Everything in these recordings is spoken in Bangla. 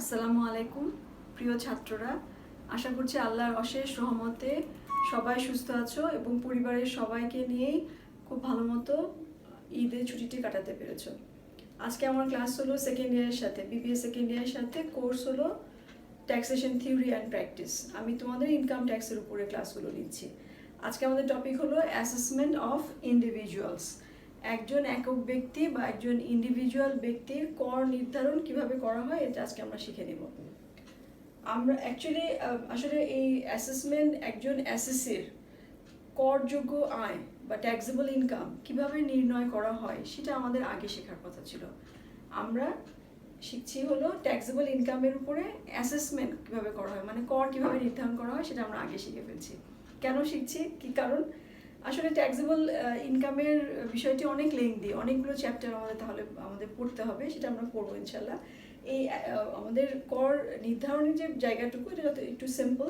আসসালামু আলাইকুম প্রিয় ছাত্ররা, আশা করছি আল্লাহর অশেষ রহমতে সবাই সুস্থ আছো এবং পরিবারের সবাইকে নিয়েই খুব ভালো মতো ঈদের ছুটিটি কাটাতে পেরেছো। আজকে আমার ক্লাস হলো সেকেন্ড ইয়ারের সাথে, বিবিএ সেকেন্ড ইয়ারের সাথে কোর্স হলো ট্যাক্সেশন থিওরি অ্যান্ড প্র্যাকটিস। আমি তোমাদের ইনকাম ট্যাক্সের উপরে ক্লাসগুলো নিচ্ছি। আজকে আমাদের টপিক হলো অ্যাসেসমেন্ট অফ ইন্ডিভিজুয়ালস। একজন একক ব্যক্তি বা একজন ইন্ডিভিজুয়াল ব্যক্তির কর নির্ধারণ কিভাবে করা হয় এটা আজকে আমরা শিখে নেব। আমরা আসলে এই অ্যাসেসমেন্ট একজন অ্যাসেসির করযোগ্য আয় বা ট্যাক্সেবল ইনকাম কিভাবে নির্ণয় করা হয় সেটা আমাদের আগে শেখার কথা ছিল। আমরা শিখছি হলো ট্যাক্সেবল ইনকামের উপরে অ্যাসেসমেন্ট কিভাবে করা হয়, মানে কর কিভাবে নির্ধারণ করা হয় সেটা আমরা আগে শিখে ফেলছি। কেন শিখছি, কি কারণ? আসলে ট্যাক্সেবল ইনকামের বিষয়টি অনেক লেংদি, অনেকগুলো চ্যাপ্টার আমাদের পড়তে হবে, সেটা আমরা পড়বো ইনশাল্লাহ। এই আমাদের কর নির্ধারণের যে জায়গাটুকু এটা একটু সিম্পল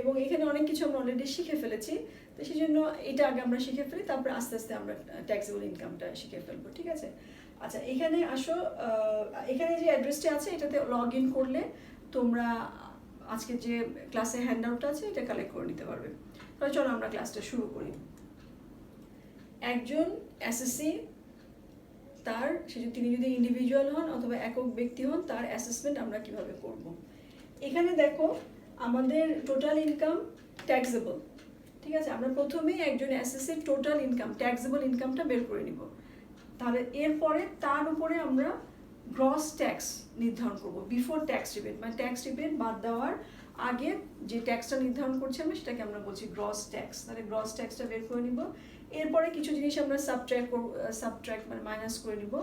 এবং এখানে অনেক কিছু আমরা অলরেডি শিখে ফেলেছি। তো সেই জন্য এটা আগে আমরা শিখে ফেলি, তারপরে আস্তে আস্তে আমরা ট্যাক্সেবল ইনকামটা শিখে ফেলবো, ঠিক আছে? আচ্ছা, এখানে আসো, এখানে যে অ্যাড্রেসটি আছে এটাতে লগ ইন করলে তোমরা আজকে যে ক্লাসে হ্যান্ড আউটটা আছে এটা কালেক্ট করে নিতে পারবে। তাহলে চলো আমরা ক্লাসটা শুরু করি। একজন এসএসসি তিনি যদি ইন্ডিভিজুয়াল হন অথবা একক ব্যক্তি হন, তার অ্যাসেসমেন্ট আমরা কিভাবে করব। এখানে দেখো আমাদের টোটাল ইনকাম ট্যাক্সেবল, ঠিক আছে? আমরা প্রথমেই একজন এসএসসির টোটাল ইনকাম ট্যাক্সেবল ইনকামটা বের করে নিব। তাহলে এরপরে তার উপরে আমরা গ্রস ট্যাক্স নির্ধারণ করব বিফোর ট্যাক্স রিবেট, মানে ট্যাক্স রিবেট বাদ দেওয়ার আগে যে ট্যাক্সটা নির্ধারণ করছি আমরা সেটাকে আমরা বলছি গ্রস ট্যাক্স। তাহলে গ্রস ট্যাক্সটা বের করে নিব। এরপরে কিছু জিনিস আমরা সাবট্র্যাক্ট মানে মাইনাস করে নিব,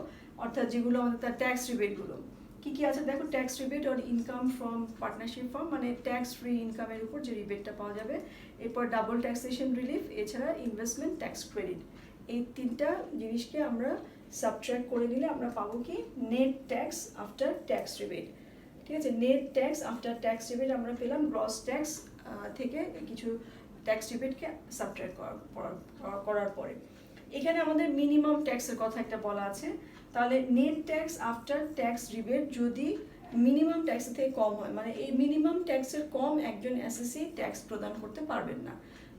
অর্থাৎ যেগুলো আমাদের তার ট্যাক্স রিবেটগুলো কী কী আছে দেখো। Tax rebate or income from partnership firm, মানে ট্যাক্স ফ্রি ইনকামের উপর যে রিবেটটা পাওয়া যাবে। এরপর ডাবল ট্যাক্সেশন রিলিফ, এছাড়া ইনভেস্টমেন্ট ট্যাক্স ক্রেডিট। এই তিনটা জিনিসকে আমরা সাবট্র্যাক্ট করে নিলে আমরা পাবো কি net tax after tax rebate, ঠিক আছে? Net tax after tax rebate আমরা পেলাম গ্রস ট্যাক্স থেকে কিছু ট্যাক্স রিবেটকে সাবট্র্যাক্ট করার পরে। এখানে আমাদের মিনিমাম ট্যাক্সের কথা একটা বলা আছে। তাহলে net tax after tax rebate যদি মিনিমাম ট্যাক্সের থেকে কম হয়, মানে এই মিনিমাম ট্যাক্সের কম একজন এসএসসি ট্যাক্স প্রদান করতে পারবেন না।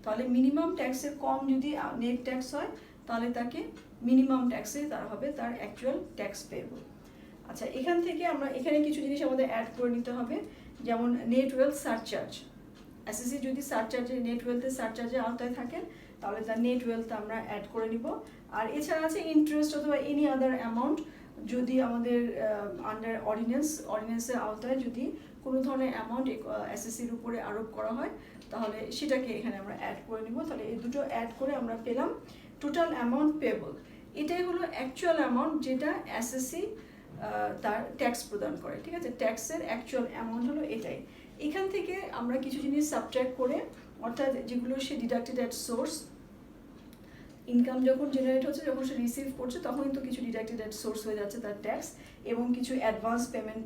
তাহলে মিনিমাম ট্যাক্সের কম যদি নেট ট্যাক্স হয় তাহলে তাকে মিনিমাম ট্যাক্সে তার হবে তার অ্যাকচুয়াল ট্যাক্স পেয়েবল। আচ্ছা, এখান থেকে আমরা এখানে কিছু জিনিস আমাদের অ্যাড করে নিতে হবে, যেমন নেট ওয়েলথ সারচার্জ। এসএসসি যদি নেট ওয়েলথের সারচার্জের আওতায় থাকেন তাহলে তার নেট ওয়েলথ আমরা অ্যাড করে নিব। আর এছাড়া আছে ইন্টারেস্ট অথবা এনি আদার অ্যামাউন্ট, যদি আমাদের আন্ডার অর্ডিন্যান্সের আওতায় যদি কোনো ধরনের অ্যামাউন্ট এসএসসির উপরে আরোপ করা হয় তাহলে সেটাকে এখানে আমরা অ্যাড করে নিব। তাহলে এই দুটো অ্যাড করে আমরা পেলাম টোটাল অ্যামাউন্ট পেবল। এটাই হলো অ্যাকচুয়াল অ্যামাউন্ট যেটা এসএসসি তার ট্যাক্স প্রদান করে, ঠিক আছে? ট্যাক্সের অ্যাকচুয়াল অ্যামাউন্ট হলো এটাই। এখান থেকে আমরা কিছু জিনিস সাবট্র্যাক্ট করে, অর্থাৎ যেগুলো সে ডিডাক্টেড অ্যাট সোর্স, ইনকাম যখন জেনারেট হচ্ছে, যখন সে রিসিভ করছে তখন কিন্তু কিছু ডিডাক্টেড অ্যাট সোর্স হয়ে যাচ্ছে তার ট্যাক্স, এবং কিছু অ্যাডভান্স পেমেন্ট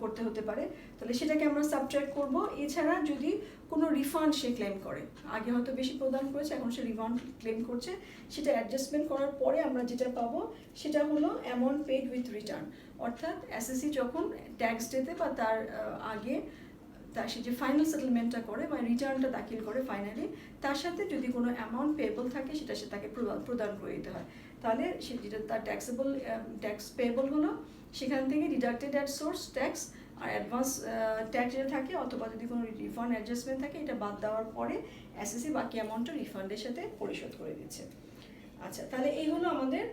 করতে হতে পারে, তাহলে সেটাকে আমরা সাবট্র্যাক্ট করব। এছাড়া যদি কোনো রিফান্ড সে ক্লেম করে, আগে হয়তো বেশি প্রদান করেছে এখন সে রিফান্ড ক্লেম করছে, সেটা অ্যাডজাস্টমেন্ট করার পরে আমরা যেটা পাবো সেটা হলো অ্যামাউন্ট পেড উইথ রিটার্ন। অর্থাৎ এসএসসি যখন ট্যাক্স ডেতে বা তার আগে সে যে ফাইনাল সেটেলমেন্টটা করে বা রিটার্নটা দাখিল করে ফাইনালি, তার সাথে যদি কোনো অ্যামাউন্ট পেয়েবল থাকে সেটা সে তাকে প্রদান করে দিতে হয়। তাহলে সে যেটা তার ট্যাক্স পেয়েবল হলো, সেখান থেকে ডিডাক্টেড অ্যাট সোর্স ট্যাক্স আর অ্যাডভান্স ট্যাক্স যেটা থাকে, অথবা যদি কোনো রিফান্ড অ্যাডজাস্টমেন্ট থাকে, এটা বাদ দেওয়ার পরে এসএসসি বাকি অ্যামাউন্টটা রিফান্ডের সাথে পরিশোধ করে দিচ্ছে। আচ্ছা, তাহলে এই হলো আমাদের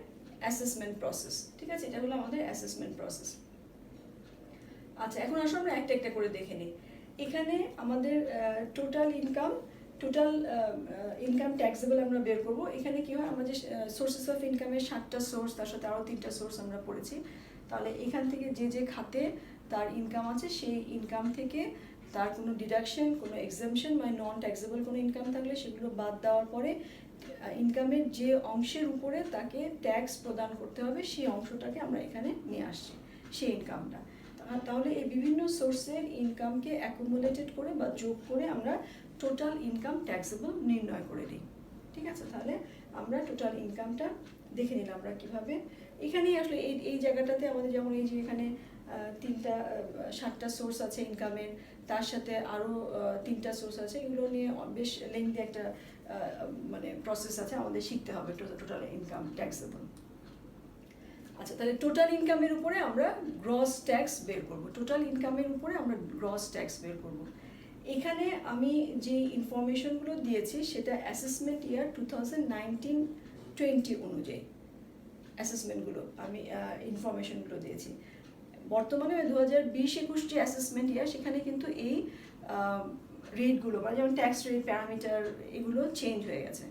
অ্যাসেসমেন্ট প্রসেস, ঠিক আছে? এটা হলো আমাদের অ্যাসেসমেন্ট প্রসেস। আচ্ছা, এখন আসলে আমরা একটা একটা করে দেখে নিই। এখানে আমাদের টোটাল ইনকাম ট্যাক্সেবল আমরা বের করব। এখানে কি হয়, আমরা যে সোর্সেস অফ ইনকামের 7টা সোর্স, তার সাথে আরও 3টা সোর্স আমরা পড়েছি। তাহলে এখান থেকে যে খাতে তার ইনকাম আছে সেই ইনকাম থেকে তার কোনো ডিডাকশন, কোনো এক্সামশন বা নন ট্যাক্সেবল কোনো ইনকাম থাকলে সেগুলো বাদ দেওয়ার পরে ইনকামের যে অংশের উপরে তাকে ট্যাক্স প্রদান করতে হবে সেই অংশটাকে আমরা এখানে নিয়ে আসছি, সেই ইনকামটা। তাহলে এই বিভিন্ন সোর্সের ইনকামকে অ্যাকুমুলেটেড করে বা যোগ করে আমরা টোটাল ইনকাম ট্যাক্সেবল নির্ণয় করে দিই, ঠিক আছে? তাহলে আমরা টোটাল ইনকামটা দেখে নিলাম আমরা কীভাবে। এখানেই আসলে এই জায়গাটাতে আমাদের, যেমন এই যে এখানে সাতটা সোর্স আছে ইনকামের, তার সাথে আরও তিনটা সোর্স আছে, এগুলো নিয়ে বেশ লেন্থি একটা মানে প্রসেস আছে, আমাদের শিখতে হবে টোটাল ইনকাম ট্যাক্সেবল। আচ্ছা, তাহলে টোটাল ইনকামের উপরে আমরা গ্রস ট্যাক্স বের করব, টোটাল ইনকামের উপরে আমরা গ্রস ট্যাক্স বের করব। এখানে আমি যে ইনফরমেশনগুলো দিয়েছি সেটা অ্যাসেসমেন্ট ইয়ার 2019-20 অনুযায়ী অ্যাসেসমেন্টগুলো আমি ইনফরমেশনগুলো দিয়েছি। বর্তমানে 2020-21 যে অ্যাসেসমেন্ট ইয়ার, সেখানে কিন্তু এই রেটগুলো মানে যেমন ট্যাক্স রেট, প্যারামিটার, এগুলো চেঞ্জ হয়ে গেছে।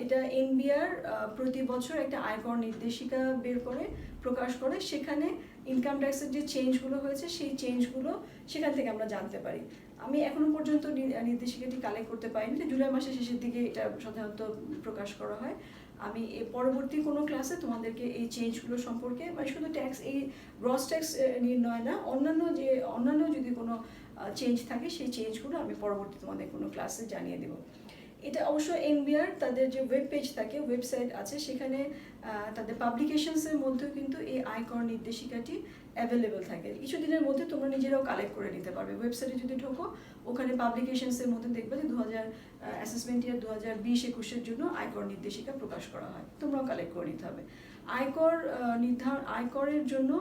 এটা এনবিআর প্রতি বছর একটা আয়কর নির্দেশিকা বের করে প্রকাশ করে, সেখানে ইনকাম ট্যাক্সের যে চেঞ্জগুলো হয়েছে সেই চেঞ্জগুলো সেখান থেকে আমরা জানতে পারি। আমি এখনো পর্যন্ত নির্দেশিকাটি কালেক্ট করতে পারিনি, জুলাই মাসের শেষের দিকে এটা সাধারণত প্রকাশ করা হয়। আমি পরবর্তী কোনো ক্লাসে তোমাদেরকে এই চেঞ্জগুলো সম্পর্কে, মানে শুধু ট্যাক্স, এই গ্রস ট্যাক্স নির্ণয় না, অন্যান্য যদি কোনো চেঞ্জ থাকে সেই চেঞ্জগুলো আমি পরবর্তী তোমাদের কোনো ক্লাসে জানিয়ে দেবো। এটা অবশ্য এনবিআর তাদের যে ওয়েব পেজ থাকে, ওয়েবসাইট আছে, সেখানে তাদের পাবলিকেশনসের মধ্যেও কিন্তু এই আয়কর নির্দেশিকাটি অ্যাভেলেবেল থাকে। কিছুদিনের মধ্যে তোমরা নিজেরাও কালেক্ট করে নিতে পারবে। ওয়েবসাইটে যদি ঢোকো, ওখানে পাবলিকেশনসের মধ্যে দেখবে যে অ্যাসেসমেন্ট ইয়ার 2020-21 জন্য আয়কর নির্দেশিকা প্রকাশ করা হয়, তোমরাও কালেক্ট করে নিতে হবে। আয়করের জন্য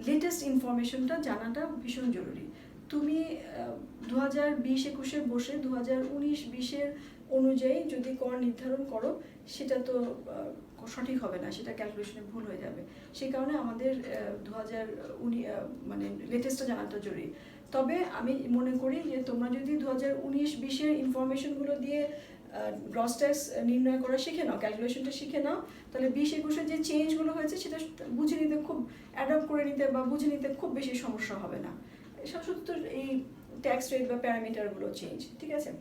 লেটেস্ট ইনফরমেশনটা জানাটা ভীষণ জরুরি। তুমি 2020-21 বসে 2019-20 অনুযায়ী যদি কর নির্ধারণ করো, সেটা তো সঠিক হবে না, সেটা ক্যালকুলেশনে ভুল হয়ে যাবে। সেই কারণে আমাদের 2019 লেটেস্টটা জানাটা জরুরি। তবে আমি মনে করি যে তোমরা যদি 2019-20 ইনফরমেশনগুলো দিয়ে গ্রস ট্যাক্স নির্ণয় করা শিখে নাও, ক্যালকুলেশনটা শিখে নাও, তাহলে 20-21 যে চেঞ্জগুলো হয়েছে সেটা বুঝে নিতে, খুব অ্যাডপ্ট করে নিতে বা বুঝে নিতে খুব বেশি সমস্যা হবে না। শুধু তো এই ট্যাক্স রেট বা প্যারামিটারগুলো চেঞ্জ, ঠিক আছে?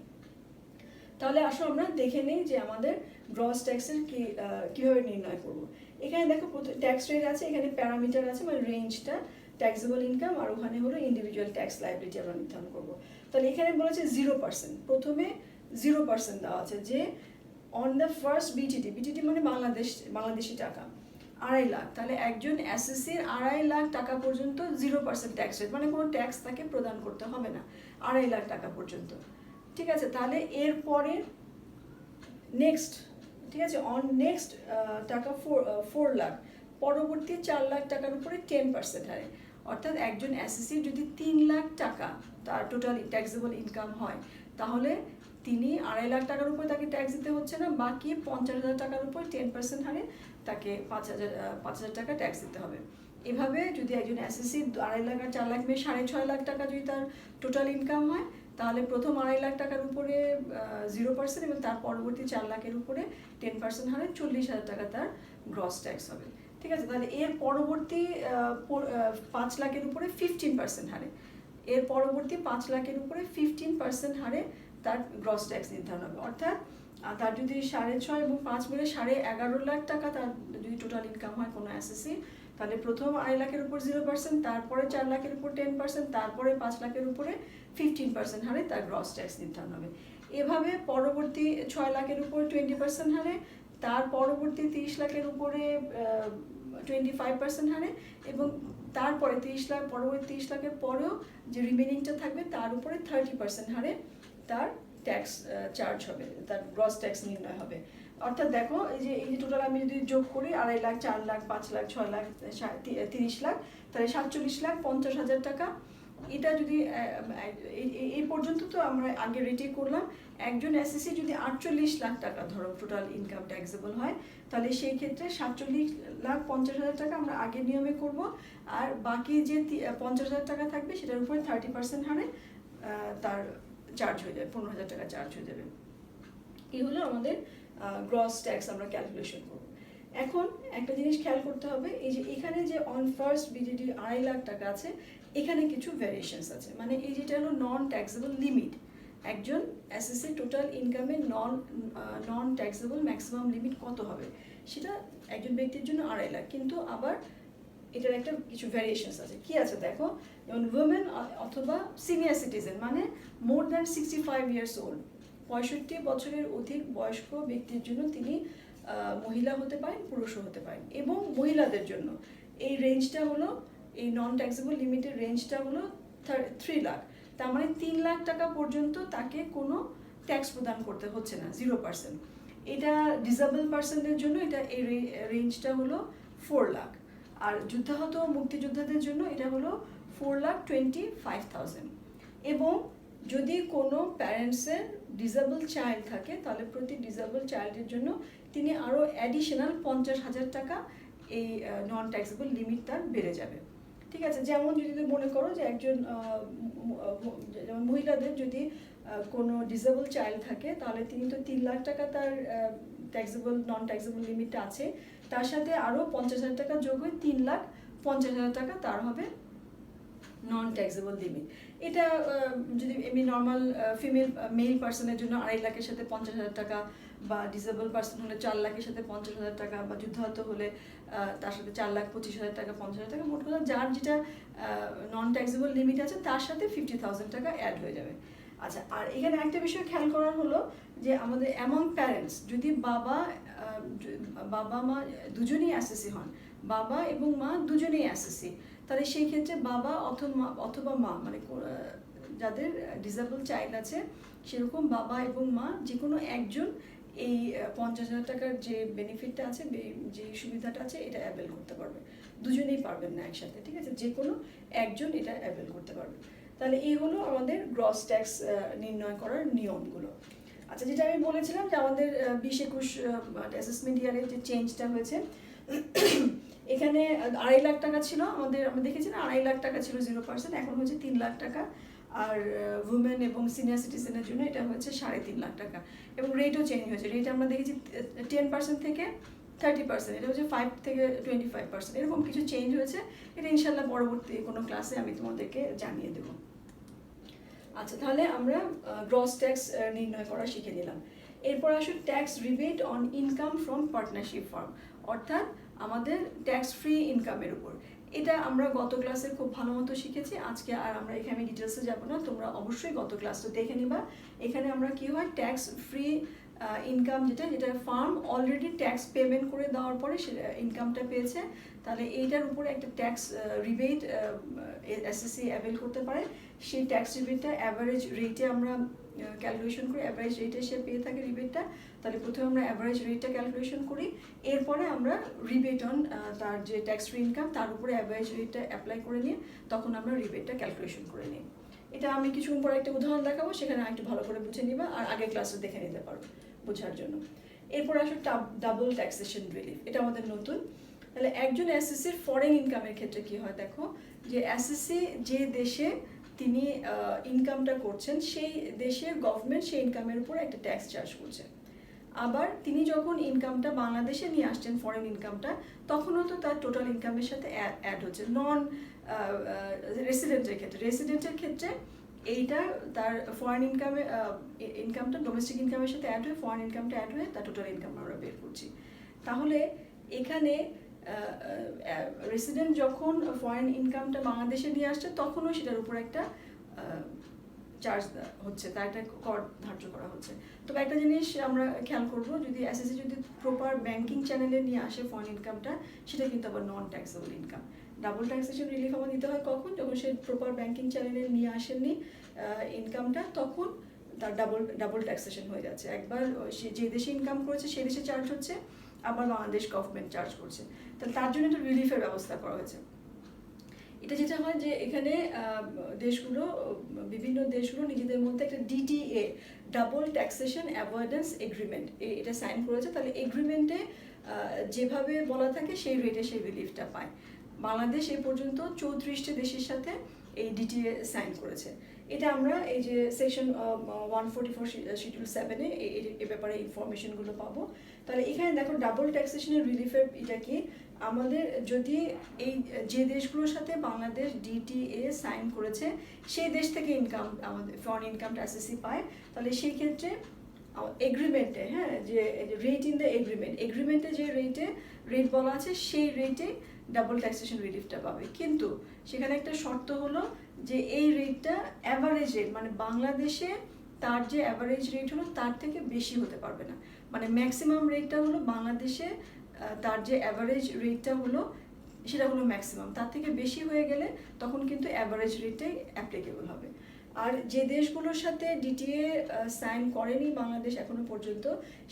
তাহলে আসো আমরা দেখে নিই যে আমাদের গ্রস ট্যাক্সের কীভাবে নির্ণয় করব। এখানে দেখো ট্যাক্স রেট আছে, এখানে প্যারামিটার আছে, মানে রেঞ্জটা, ট্যাক্সেবল ইনকাম, আর ওখানে হলো ইন্ডিভিজুয়াল ট্যাক্স লায়াবিলিটি আমরা নির্ধারণ করবো। তাহলে এখানে বলেছে 0%, প্রথমে 0% দেওয়া আছে যে অন দ্য ফার্স্ট বিটিটি মানে বাংলাদেশি টাকা 2.5 লাখ, তাহলে একজন এসএসসির 2.5 লাখ টাকা পর্যন্ত 0% ট্যাক্স রেট, মানে কোনো ট্যাক্স তাকে প্রদান করতে হবে না 2.5 লাখ টাকা পর্যন্ত, ঠিক আছে? তাহলে এরপরে নেক্সট, ঠিক আছে, নেক্সট টাকা 4 লাখ, পরবর্তী 4 লাখ টাকার উপরে 10% হারে, অর্থাৎ একজন এসএসসির যদি 3 লাখ টাকা তার টোটাল ট্যাক্সেবল ইনকাম হয়, তাহলে তিনি 2.5 লাখ টাকার উপরে তাকে ট্যাক্স দিতে হচ্ছে না, বাকি 50,000 টাকার উপর 10% হারে তাকে 5,000 টাকা ট্যাক্স দিতে হবে। এভাবে যদি একজন এসএসসি 2.5 লাখ আর 4 লাখ মিলে 6.5 লাখ টাকা যদি তার টোটাল ইনকাম হয়, তাহলে প্রথম 2.5 লাখ টাকার উপরে 0% এবং তার পরবর্তী 4 লাখের উপরে 10% হারে 40,000 টাকা তার গ্রস ট্যাক্স হবে, ঠিক আছে? তাহলে এর পরবর্তী 5 লাখের উপরে 15% হারে, এর পরবর্তী 5 লাখের উপরে 15% হারে তার গ্রস ট্যাক্স নির্ধারণ হবে। অর্থাৎ তার যদি 6.5 এবং 5 মিলে 11.5 লাখ টাকা তার যদি টোটাল ইনকাম হয় কোনো এসএসসি, তাহলে প্রথম 2.5 লাখের উপর 0%, তারপরে 4 লাখের উপর 10%, তারপরে 5 লাখের উপরে 15% হারে তার গ্রস ট্যাক্স নির্ধারণ হবে। এভাবে পরবর্তী 6 লাখের উপর 20% হারে, তার পরবর্তী 30 লাখের উপরে 25% হারে, এবং তারপরে 30 লাখ, পরবর্তী 30 লাখের পরেও যে রিমেনিংটা থাকবে তার উপরে 30% হারে তার ট্যাক্স চার্জ হবে, তার গ্রস ট্যাক্স নির্ণয় হবে। অর্থাৎ দেখো এই যে টোটাল আমি যদি যোগ করি 2.5 লাখ, 4 লাখ, 5 লাখ, 6 লাখ, 30 লাখ, তাহলে 47,50,000 টাকা। এটা যদি এই পর্যন্ত তো আমরা আগে রেটে করলাম। একজন এসএসসি যদি 48 লাখ টাকা ধরো টোটাল ইনকাম ট্যাক্সেবল হয়, তাহলে সেই ক্ষেত্রে 47,50,000 টাকা আমরা আগের নিয়মে করব, আর বাকি যে 50,000 টাকা থাকবে সেটার উপরে 30% হারে তার চার্জ হয়ে যাবে, 15,000 টাকা চার্জ হয়ে যাবে। এই হলো আমাদের গ্রস ট্যাক্স আমরা ক্যালকুলেশন করব। এখন একটা জিনিস খেয়াল করতে হবে, এই যে এখানে যে অন ফার্স্ট বিটিটি 2.5 লাখ টাকা আছে, এখানে কিছু ভ্যারিয়েশনস আছে। মানে এই যেটা হলো নন ট্যাক্সেবল লিমিট, একজন এসএসসি টোটাল ইনকামের নন ট্যাক্সেবল ম্যাক্সিমাম লিমিট কত হবে, সেটা একজন ব্যক্তির জন্য 2.5 লাখ, কিন্তু আবার এটার একটা কিছু ভ্যারিয়েশনস আছে। কি আছে দেখো, যেমন উইমেন অথবা সিনিয়র সিটিজেন, মানে মোর দ্যান 65 ইয়ার্স ওল্ড, 65 বছরের অধিক বয়স্ক ব্যক্তির জন্য তিনি মহিলা হতে পারেন, পুরুষও হতে পারেন। এবং মহিলাদের জন্য এই রেঞ্জটা হলো এই নন ট্যাক্সেবল লিমিটের রেঞ্জটা হলো 3 লাখ, তার মানে 3 লাখ টাকা পর্যন্ত তাকে কোনো ট্যাক্স প্রদান করতে হচ্ছে না, 0%। এটা ডিসেবল পার্সনদের জন্য এটা এই রেঞ্জটা হলো 4 লাখ, আর যুদ্ধাহত মুক্তিযোদ্ধাদের জন্য এটা হলো 4,25,000। এবং যদি কোনো প্যারেন্টসের ডিসেবল চাইল্ড থাকে তাহলে প্রতি ডিসেবল চাইল্ডের জন্য তিনি আরও অ্যাডিশনাল 50,000 টাকা এই নন ট্যাক্সেবল লিমিট তার বেড়ে যাবে। ঠিক আছে, যেমন যদি তুমি মনে করো যে একজন যেমন মহিলাদের যদি কোনো ডিসেবল চাইল্ড থাকে তাহলে তিনি তো 3 লাখ টাকা তার ট্যাক্সেবল নন ট্যাক্সেবল লিমিটটা আছে, তার সাথে আরও 50,000 টাকা যোগ হয়ে 3,50,000 টাকা তার হবে নন ট্যাক্সেবল লিমিট। এটা যদি এমনি নর্মাল মেল পার্সনের জন্য 2.5 লাখের সাথে 50,000 টাকা, বা ডিসেবল পার্সন হলে 4 লাখের সাথে 50,000 টাকা, বা যুদ্ধাহত হলে তার সাথে 4,25,000 টাকা, 50,000 টাকা, মোট কথা যার যেটা নন ট্যাক্সেবল লিমিট আছে তার সাথে 50,000 টাকা অ্যাড হয়ে যাবে। আচ্ছা, আর এখানে একটা বিষয় খেয়াল করার হলো যে আমাদের অ্যামং প্যারেন্টস যদি বাবা মা দুজনেই এসএসসি হন, বাবা এবং মা দুজনেই এসএসসি, তাহলে সেই ক্ষেত্রে বাবা অথবা মা মানে যাদের ডিসেবল চাইল্ড আছে সেরকম বাবা এবং মা যে কোনো একজন এই 50,000 টাকার যে বেনিফিটটা আছে, যে সুবিধাটা আছে, এটা অ্যাভেল করতে পারবে। দুজনেই পারবেন না একসাথে, ঠিক আছে, যে কোনো একজন এটা অ্যাভেল করতে পারবে। তাহলে এই হলো আমাদের গ্রস ট্যাক্স নির্ণয় করার নিয়মগুলো। আচ্ছা, যেটা আমি বলেছিলাম যে আমাদের 20-21 অ্যাসেসমেন্ট ইয়ারে যে চেঞ্জটা হয়েছে, এখানে 2.5 লাখ টাকা ছিল আমরা দেখেছি না, 2.5 লাখ টাকা ছিল 0%, এখন হচ্ছে 3 লাখ টাকা। আর উমেন এবং সিনিয়র সিটিজেনের জন্য এটা হচ্ছে 3.5 লাখ টাকা, এবং রেটও চেঞ্জ হয়েছে। রেট আমরা দেখেছি 10% থেকে 30%, এটা হচ্ছে 5 থেকে 25%, এরকম কিছু চেঞ্জ হয়েছে। এটা ইনশাল্লাহ পরবর্তী কোনো ক্লাসে আমি তোমাদেরকে জানিয়ে দেবো। আচ্ছা, তাহলে আমরা গ্রস ট্যাক্স নির্ণয় করা শিখে নিলাম। এরপর আসুন tax rebate on income from partnership firm, অর্থাৎ আমাদের ট্যাক্স ফ্রি ইনকামের উপর। এটা আমরা গত ক্লাসে খুব ভালো মতো শিখেছি, আজকে আর আমরা এখানে ডিটেলসে যাব না, তোমরা অবশ্যই গত ক্লাসটা দেখে নিবা। এখানে আমরা কি হয়, ট্যাক্স ফ্রি ইনকাম যেটা ফার্ম অলরেডি ট্যাক্স পেমেন্ট করে দেওয়ার পরে সে ইনকামটা পেয়েছে, তাহলে এইটার উপরে একটা ট্যাক্স রিবেট এসএসসি অ্যাভেল করতে পারে। সেই ট্যাক্স রিবেটটা অ্যাভারেজ রেটে আমরা ক্যালকুলেশন করি, অ্যাভারেজ রেটে সে পেয়ে থাকে রিবেটটা। তাহলে প্রথমে আমরা অ্যাভারেজ রেটটা ক্যালকুলেশন করি, এরপরে আমরা রিবেট অন তার যে ট্যাক্স ফ্রি ইনকাম তার উপরে অ্যাভারেজ রেটটা অ্যাপ্লাই করে নিয়ে তখন আমরা রিবেটটা ক্যালকুলেশন করে নিই। এটা আমি কিছুক্ষণ পরে একটা উদাহরণ দেখাবো, সেখানে একটু ভালো করে বুঝে নিবা, আর আগের ক্লাসে দেখে নিতে পারো বোঝার জন্য। এরপর আসো ডাবল ট্যাক্সেশন রিলিফ, এটা আমাদের নতুন। তাহলে একজন এসএসসির ফরেন ইনকামের ক্ষেত্রে কি হয়, দেখো যে এসএসসি যে দেশে তিনি ইনকামটা করছেন সেই দেশের গভর্নমেন্ট সেই ইনকামের উপর একটা ট্যাক্স চার্জ করছে। আবার তিনি যখন ইনকামটা বাংলাদেশে নিয়ে আসছেন ফরেন ইনকামটা, তখনও তো তার টোটাল ইনকামের সাথে অ্যাড হচ্ছে। নন রেসিডেন্টের ক্ষেত্রে এইটা তার ফরেন ইনকামটা ডোমেস্টিক ইনকামের সাথে অ্যাড হয়ে ফরেন ইনকামটা অ্যাড হয়ে তার টোটাল ইনকাম আমরা বের করছি। তাহলে এখানে রেসিডেন্ট যখন ফরেন ইনকামটা বাংলাদেশে নিয়ে আসছে তখনও সেটার উপর একটা চার্জ হচ্ছে, তার একটা কর ধার্য করা হচ্ছে। তবে একটা জিনিস আমরা খেয়াল করবো, যদি এসএসসি যদি প্রপার ব্যাংকিং চ্যানেলে নিয়ে আসে ফরেন ইনকামটা, সেটা কিন্তু আবার non taxable income. Double taxation relief আমার দিতে হয় কখন, যখন সে প্রপার ব্যাংকিং চ্যানেলে নিয়ে আসেননি ইনকামটা, তখন তার ডাবল ট্যাক্সেশন হয়ে যাচ্ছে। একবার সে যে দেশে ইনকাম করেছে সেই দেশে চার্জ হচ্ছে, আবার বাংলাদেশ গভর্নমেন্ট চার্জ করছে, তাহলে তার জন্য একটা রিলিফের ব্যবস্থা করা হয়েছে। এটা যেটা হয় যে এখানে বিভিন্ন দেশগুলো নিজেদের মধ্যে একটা DTA double taxation avoidance agreement এটা সাইন করেছে। তাহলে এগ্রিমেন্টে যেভাবে বলা থাকে সেই রেটে সেই রিলিফটা পায়। বাংলাদেশ এই পর্যন্ত 34টি দেশের সাথে এই ডিটিএ সাইন করেছে। এটা আমরা এই যে সেকশন 144 শিডিউল 7-এ এই ব্যাপারে ইনফরমেশনগুলো পাবো। তাহলে এখানে দেখো ডাবল ট্যাক্সেশনের রিলিফের এটা কি, আমাদের যদি এই যে দেশগুলোর সাথে বাংলাদেশ ডিটিএ সাইন করেছে সেই দেশ থেকে ইনকাম আমাদের ফরেন ইনকামটা এসএসসি পায়, তাহলে সেই ক্ষেত্রে এগ্রিমেন্টে যে রেট ইন দ্য এগ্রিমেন্টে যে রেট বলা আছে সেই রেটে ডাবল ট্যাক্সেশন রিলিফটা পাবে। কিন্তু সেখানে একটা শর্ত হলো যে এই রেটটা অ্যাভারেজ রেট, মানে বাংলাদেশে তার যে অ্যাভারেজ রেট হলো তার থেকে বেশি হতে পারবে না। মানে ম্যাক্সিমাম রেটটা হলো বাংলাদেশে তার যে অ্যাভারেজ রেটটা হলো সেটা হলো ম্যাক্সিমাম। তার থেকে বেশি হয়ে গেলে তখন কিন্তু অ্যাভারেজ রেটটাই অ্যাপ্লিকেবল হবে। আর যে দেশগুলোর সাথে ডিটিএ সাইন করেনি বাংলাদেশ এখনো পর্যন্ত,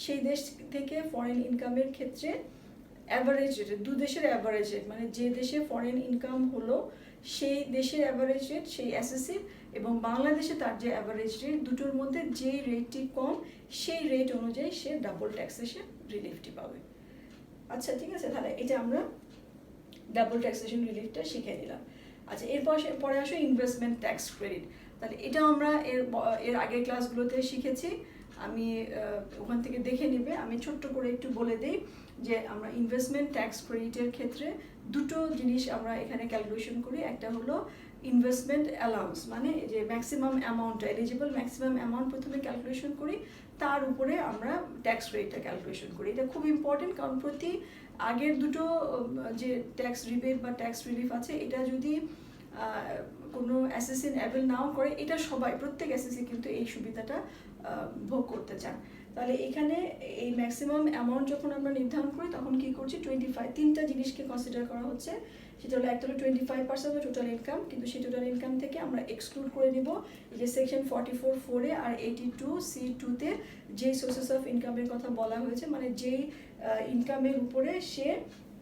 সেই দেশ থেকে ফরেন ইনকামের ক্ষেত্রে অ্যাভারেজ রেট, দু দেশের অ্যাভারেজ রেট, মানে যে দেশে ফরেন ইনকাম হলো সেই দেশের অ্যাভারেজ রেট, সেই এসএসসির এবং বাংলাদেশে তার যে অ্যাভারেজ রেট, দুটোর মধ্যে যে রেটটি কম সেই রেট অনুযায়ী সে ডাবল ট্যাক্সেশন রিলিফটি পাবে। আচ্ছা ঠিক আছে, তাহলে এটা আমরা ডাবল ট্যাক্সেশন রিলিফটা শিখে নিলাম। আচ্ছা, পরে আসো ইনভেস্টমেন্ট ট্যাক্স ক্রেডিট। তাহলে এটা আমরা এর আগের ক্লাসগুলোতে শিখেছি, আমি ওখান থেকে দেখে নিবে। আমি ছোট্ট করে একটু বলে দিই যে আমরা ইনভেস্টমেন্ট ট্যাক্স ক্রেডিটের ক্ষেত্রে দুটো জিনিস আমরা এখানে ক্যালকুলেশন করি। একটা হলো ইনভেস্টমেন্ট অ্যালাউন্স, মানে যে maximum amount, eligible maximum amount প্রথমে ক্যালকুলেশন করি, তার উপরে আমরা ট্যাক্স রেটটা ক্যালকুলেশন করি। এটা খুব ইম্পর্টেন্ট, কারণ প্রতি আগের দুটো যে ট্যাক্স রিবেট বা ট্যাক্স রিলিফ আছে, এটা যদি কোনো অ্যাসেসিন অ্যাভেল নাও করে, এটা সবাই, প্রত্যেক অ্যাসেসি কিন্তু এই সুবিধাটা ভোগ করতে চান। তাহলে এখানে এই ম্যাক্সিমাম অ্যামাউন্ট যখন আমরা নির্ধারণ করি তখন কি করছি, 25, তিনটা জিনিসকে কনসিডার করা হচ্ছে। সেটা হলো একটা হলো 25% অফ টোটাল ইনকাম, কিন্তু সেই টোটাল ইনকাম থেকে আমরা এক্সক্লুড করে নিব এই যে সেকশন 44(4)-এ আর 82(c)(2)-তে যেই সোর্সেস অফ ইনকামের কথা বলা হয়েছে, মানে যেই ইনকামের উপরে সে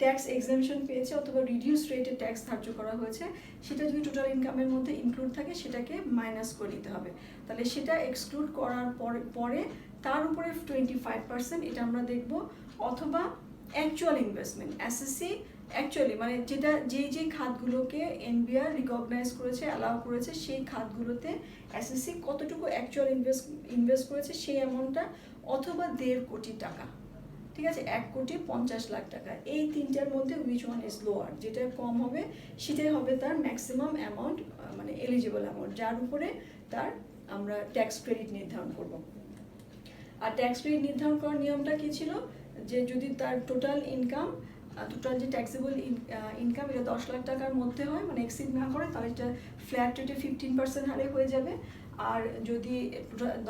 ট্যাক্স এক্সামশন পেয়েছে অথবা রিডিউস রেটে ট্যাক্স ধার্য করা হয়েছে, সেটা যদি টোটাল ইনকামের মধ্যে ইনক্লুড থাকে সেটাকে মাইনাস করে নিতে হবে। তাহলে সেটা এক্সক্লুড করার পরে তার উপরে 25% এটা আমরা দেখব, অথবা অ্যাকচুয়াল ইনভেস্টমেন্ট এসএসসি অ্যাকচুয়ালি, মানে যেটা যে খাতগুলোকে এনবিআর রিকগনাইজ করেছে, অ্যালাউ করেছে, সেই খাতগুলোতে এসএসসি কতটুকু অ্যাকচুয়াল ইনভেস্ট করেছে সেই অ্যামাউন্টটা, অথবা 1.5 কোটি টাকা, ঠিক আছে, 1,50,00,000 টাকা। এই তিনটার মধ্যে উইচ ওয়ান ইজ লোয়ার, যেটা কম হবে সেটাই হবে তার ম্যাক্সিমাম অ্যামাউন্ট, মানে এলিজিবল অ্যামাউন্ট, যার উপরে তার আমরা ট্যাক্স ক্রেডিট নির্ধারণ করব। আর ট্যাক্স ক্রেডিট নির্ধারণ করার নিয়মটা কি ছিল, যে যদি তার টোটাল ইনকাম, টোটাল যে ট্যাক্সেবল ইনকাম এটা 10 লাখ টাকার মধ্যে হয়, মানে এক্সিড না করে, তাহলে এটা ফ্ল্যাট রেটে 15% হারে হয়ে যাবে। আর যদি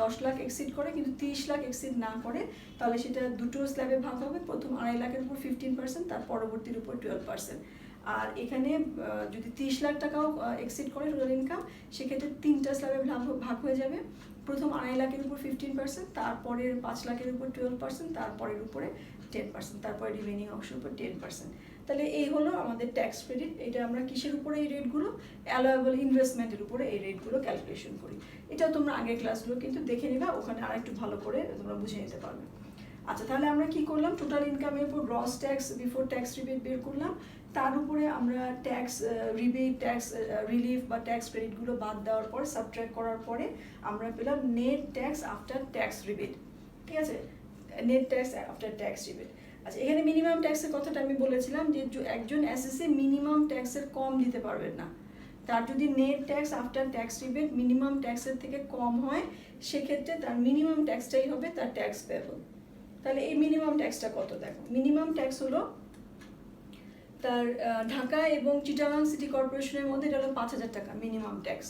10 লাখ এক্সিড করে কিন্তু 30 লাখ এক্সিড না করে, তাহলে সেটা দুটো স্ল্যাবে ভাগ হবে, প্রথম 2.5 লাখের উপর 15%, তার পরবর্তীর উপর 12%। আর এখানে যদি 30 লাখ টাকাও এক্সিড করে টোটাল ইনকাম, সেক্ষেত্রে 3টা স্ল্যাবে ভাগ হয়ে যাবে, প্রথম 2.5 লাখের উপর 15%, তারপরের 5 লাখের উপর 12%, তারপরের উপরে 10%, তারপরে রিমেনিং অংশের উপর 10%। তাহলে এই হলো আমাদের ট্যাক্স ক্রেডিট। এটা আমরা কিসের উপরে এই রেটগুলো, অ্যালাউয়েবল ইনভেস্টমেন্টের উপরে এই রেটগুলো ক্যালকুলেশন করি। এটাও তোমরা আগের ক্লাসগুলো কিন্তু দেখে নিবা, ওখানে আরেকটু ভালো করে তোমরা বুঝে নিতে পারবে। আচ্ছা, তাহলে আমরা কি করলাম, টোটাল ইনকামের উপর gross tax before tax rebate বের করলাম, তার উপরে আমরা ট্যাক্স রিবেট, ট্যাক্স রিলিফ বা ট্যাক্স ক্রেডিটগুলো বাদ দেওয়ার পর, সাবট্র্যাক্ট করার পরে আমরা পেলাম net tax after tax rebate, ঠিক আছে, net tax after tax rebate. আচ্ছা, এখানে মিনিমাম ট্যাক্সের কথাটা আমি বলেছিলাম যে একজন এসএসসি মিনিমাম ট্যাক্সের কম দিতে পারবেন না। তার যদি net tax after tax rebate minimum ট্যাক্সের থেকে কম হয়, সেক্ষেত্রে তার মিনিমাম ট্যাক্সটাই হবে তার ট্যাক্স পেবল। তাহলে এই মিনিমাম ট্যাক্সটা কত, দেখো, মিনিমাম ট্যাক্স হলো তার ঢাকা এবং চিটাগাং সিটি কর্পোরেশনের মধ্যে এটা হলো 5,000 টাকা মিনিমাম ট্যাক্স।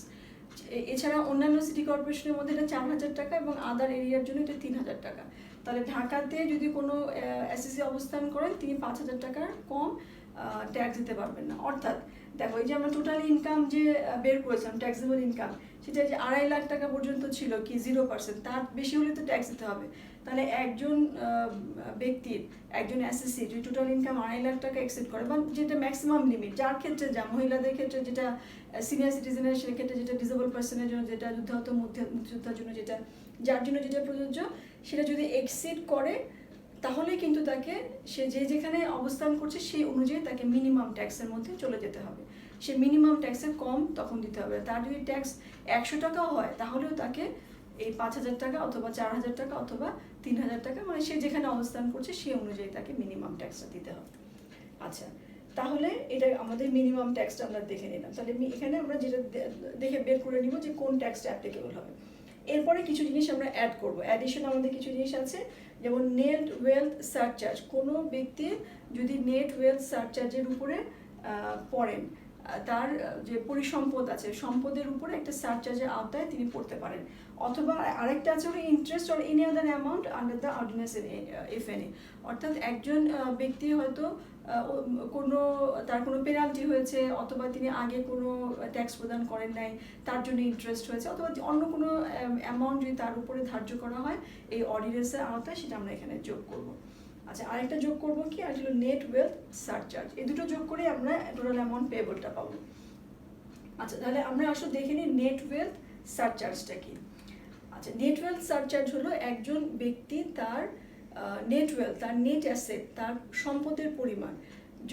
এছাড়া অন্যান্য সিটি কর্পোরেশনের মধ্যে এটা 4,000 টাকা এবং আদার এরিয়ার জন্য এটা 3,000 টাকা। তাহলে ঢাকাতে যদি কোনো এসএসসি অবস্থান করেন, তিনি 5,000 টাকার কম ট্যাক্স দিতে পারবেন না। অর্থাৎ দেখো, এই যে আমরা টোটাল ইনকাম যে বের করেছিলাম, ট্যাক্সেবল ইনকাম, সেটা যে 2.5 লাখ টাকা পর্যন্ত ছিল কি 0%, তার বেশি হলে তো ট্যাক্স দিতে হবে। তাহলে একজন ব্যক্তির, একজন এসএসসি যদি টোটাল ইনকাম 2.5 লাখ টাকা এক্সিড করে, বা যেটা ম্যাক্সিমাম লিমিট, যার ক্ষেত্রে যা, মহিলাদের ক্ষেত্রে যেটা, সিনিয়র সিটিজেনের সেক্ষেত্রে যেটা, ডিসেবল পার্সনের জন্য যেটা, যুদ্ধাহত মুক্তিযোদ্ধার জন্য যেটা, যার জন্য যেটা প্রযোজ্য, সেটা যদি এক্সিড করে, তাহলে কিন্তু তাকে, সে যেখানে অবস্থান করছে সেই অনুযায়ী তাকে মিনিমাম ট্যাক্সের মধ্যে চলে যেতে হবে। সে মিনিমাম ট্যাক্সের কম তখন দিতে হবে। তার যদি ট্যাক্স 100 টাকাও হয়, তাহলেও তাকে এই 5,000 টাকা অথবা 4,000 টাকা অথবা 3,000 টাকা, মানে সে যেখানে অবস্থান করছে সেই অনুযায়ী তাকে মিনিমাম ট্যাক্সটা দিতে হবে। আচ্ছা, তাহলে এটা আমাদের মিনিমাম ট্যাক্সটা আমরা দেখে নিলাম। তাহলে এখানে আমরা যেটা দেখে বের করে নিব যে কোন ট্যাক্সটা অ্যাপ্লিকেবল হবে। এরপরে কিছু জিনিস আমরা অ্যাড করব, অ্যাডিশন আমাদের কিছু জিনিস আছে, যেমন নেট ওয়েলথ সারচার্জ। কোনো ব্যক্তি যদি নেট ওয়েলথ সারচার্জের উপরে পড়েন, তার যে পরিসম্পদ আছে, সম্পদের উপরে একটা সারচার্জের আওতায় তিনি পড়তে পারেন। অথবা আরেকটা আছে হলো interest or any other amount under the ordinance if any. অর্থাৎ একজন ব্যক্তি হয়তো কোনো তার কোনো পেনাল্টি হয়েছে, অথবা তিনি আগে কোনো ট্যাক্স প্রদান করেন নাই, তার জন্য ইন্টারেস্ট হয়েছে, অথবা অন্য কোনো অ্যামাউন্ট যদি তার উপরে ধার্য করা হয় এই অর্ডিন্যান্সের আওতায়, সেটা আমরা এখানে যোগ করব। আচ্ছা, আরেকটা যোগ করব কি, আর হলো নেট ওয়েলথ সারচার্জ। এই দুটো যোগ করে আমরা টোটাল অ্যামাউন্ট পেয়েবলটা পাবো। আচ্ছা, তাহলে আমরা আসলে দেখে নিই নেট ওয়েলথ সারচার্জটা কি। আচ্ছা, নেট ওয়েলথ সারচার্জ হলো একজন ব্যক্তি তার নেট ওয়েলথ, তার নেট অ্যাসেট, তার সম্পদের পরিমাণ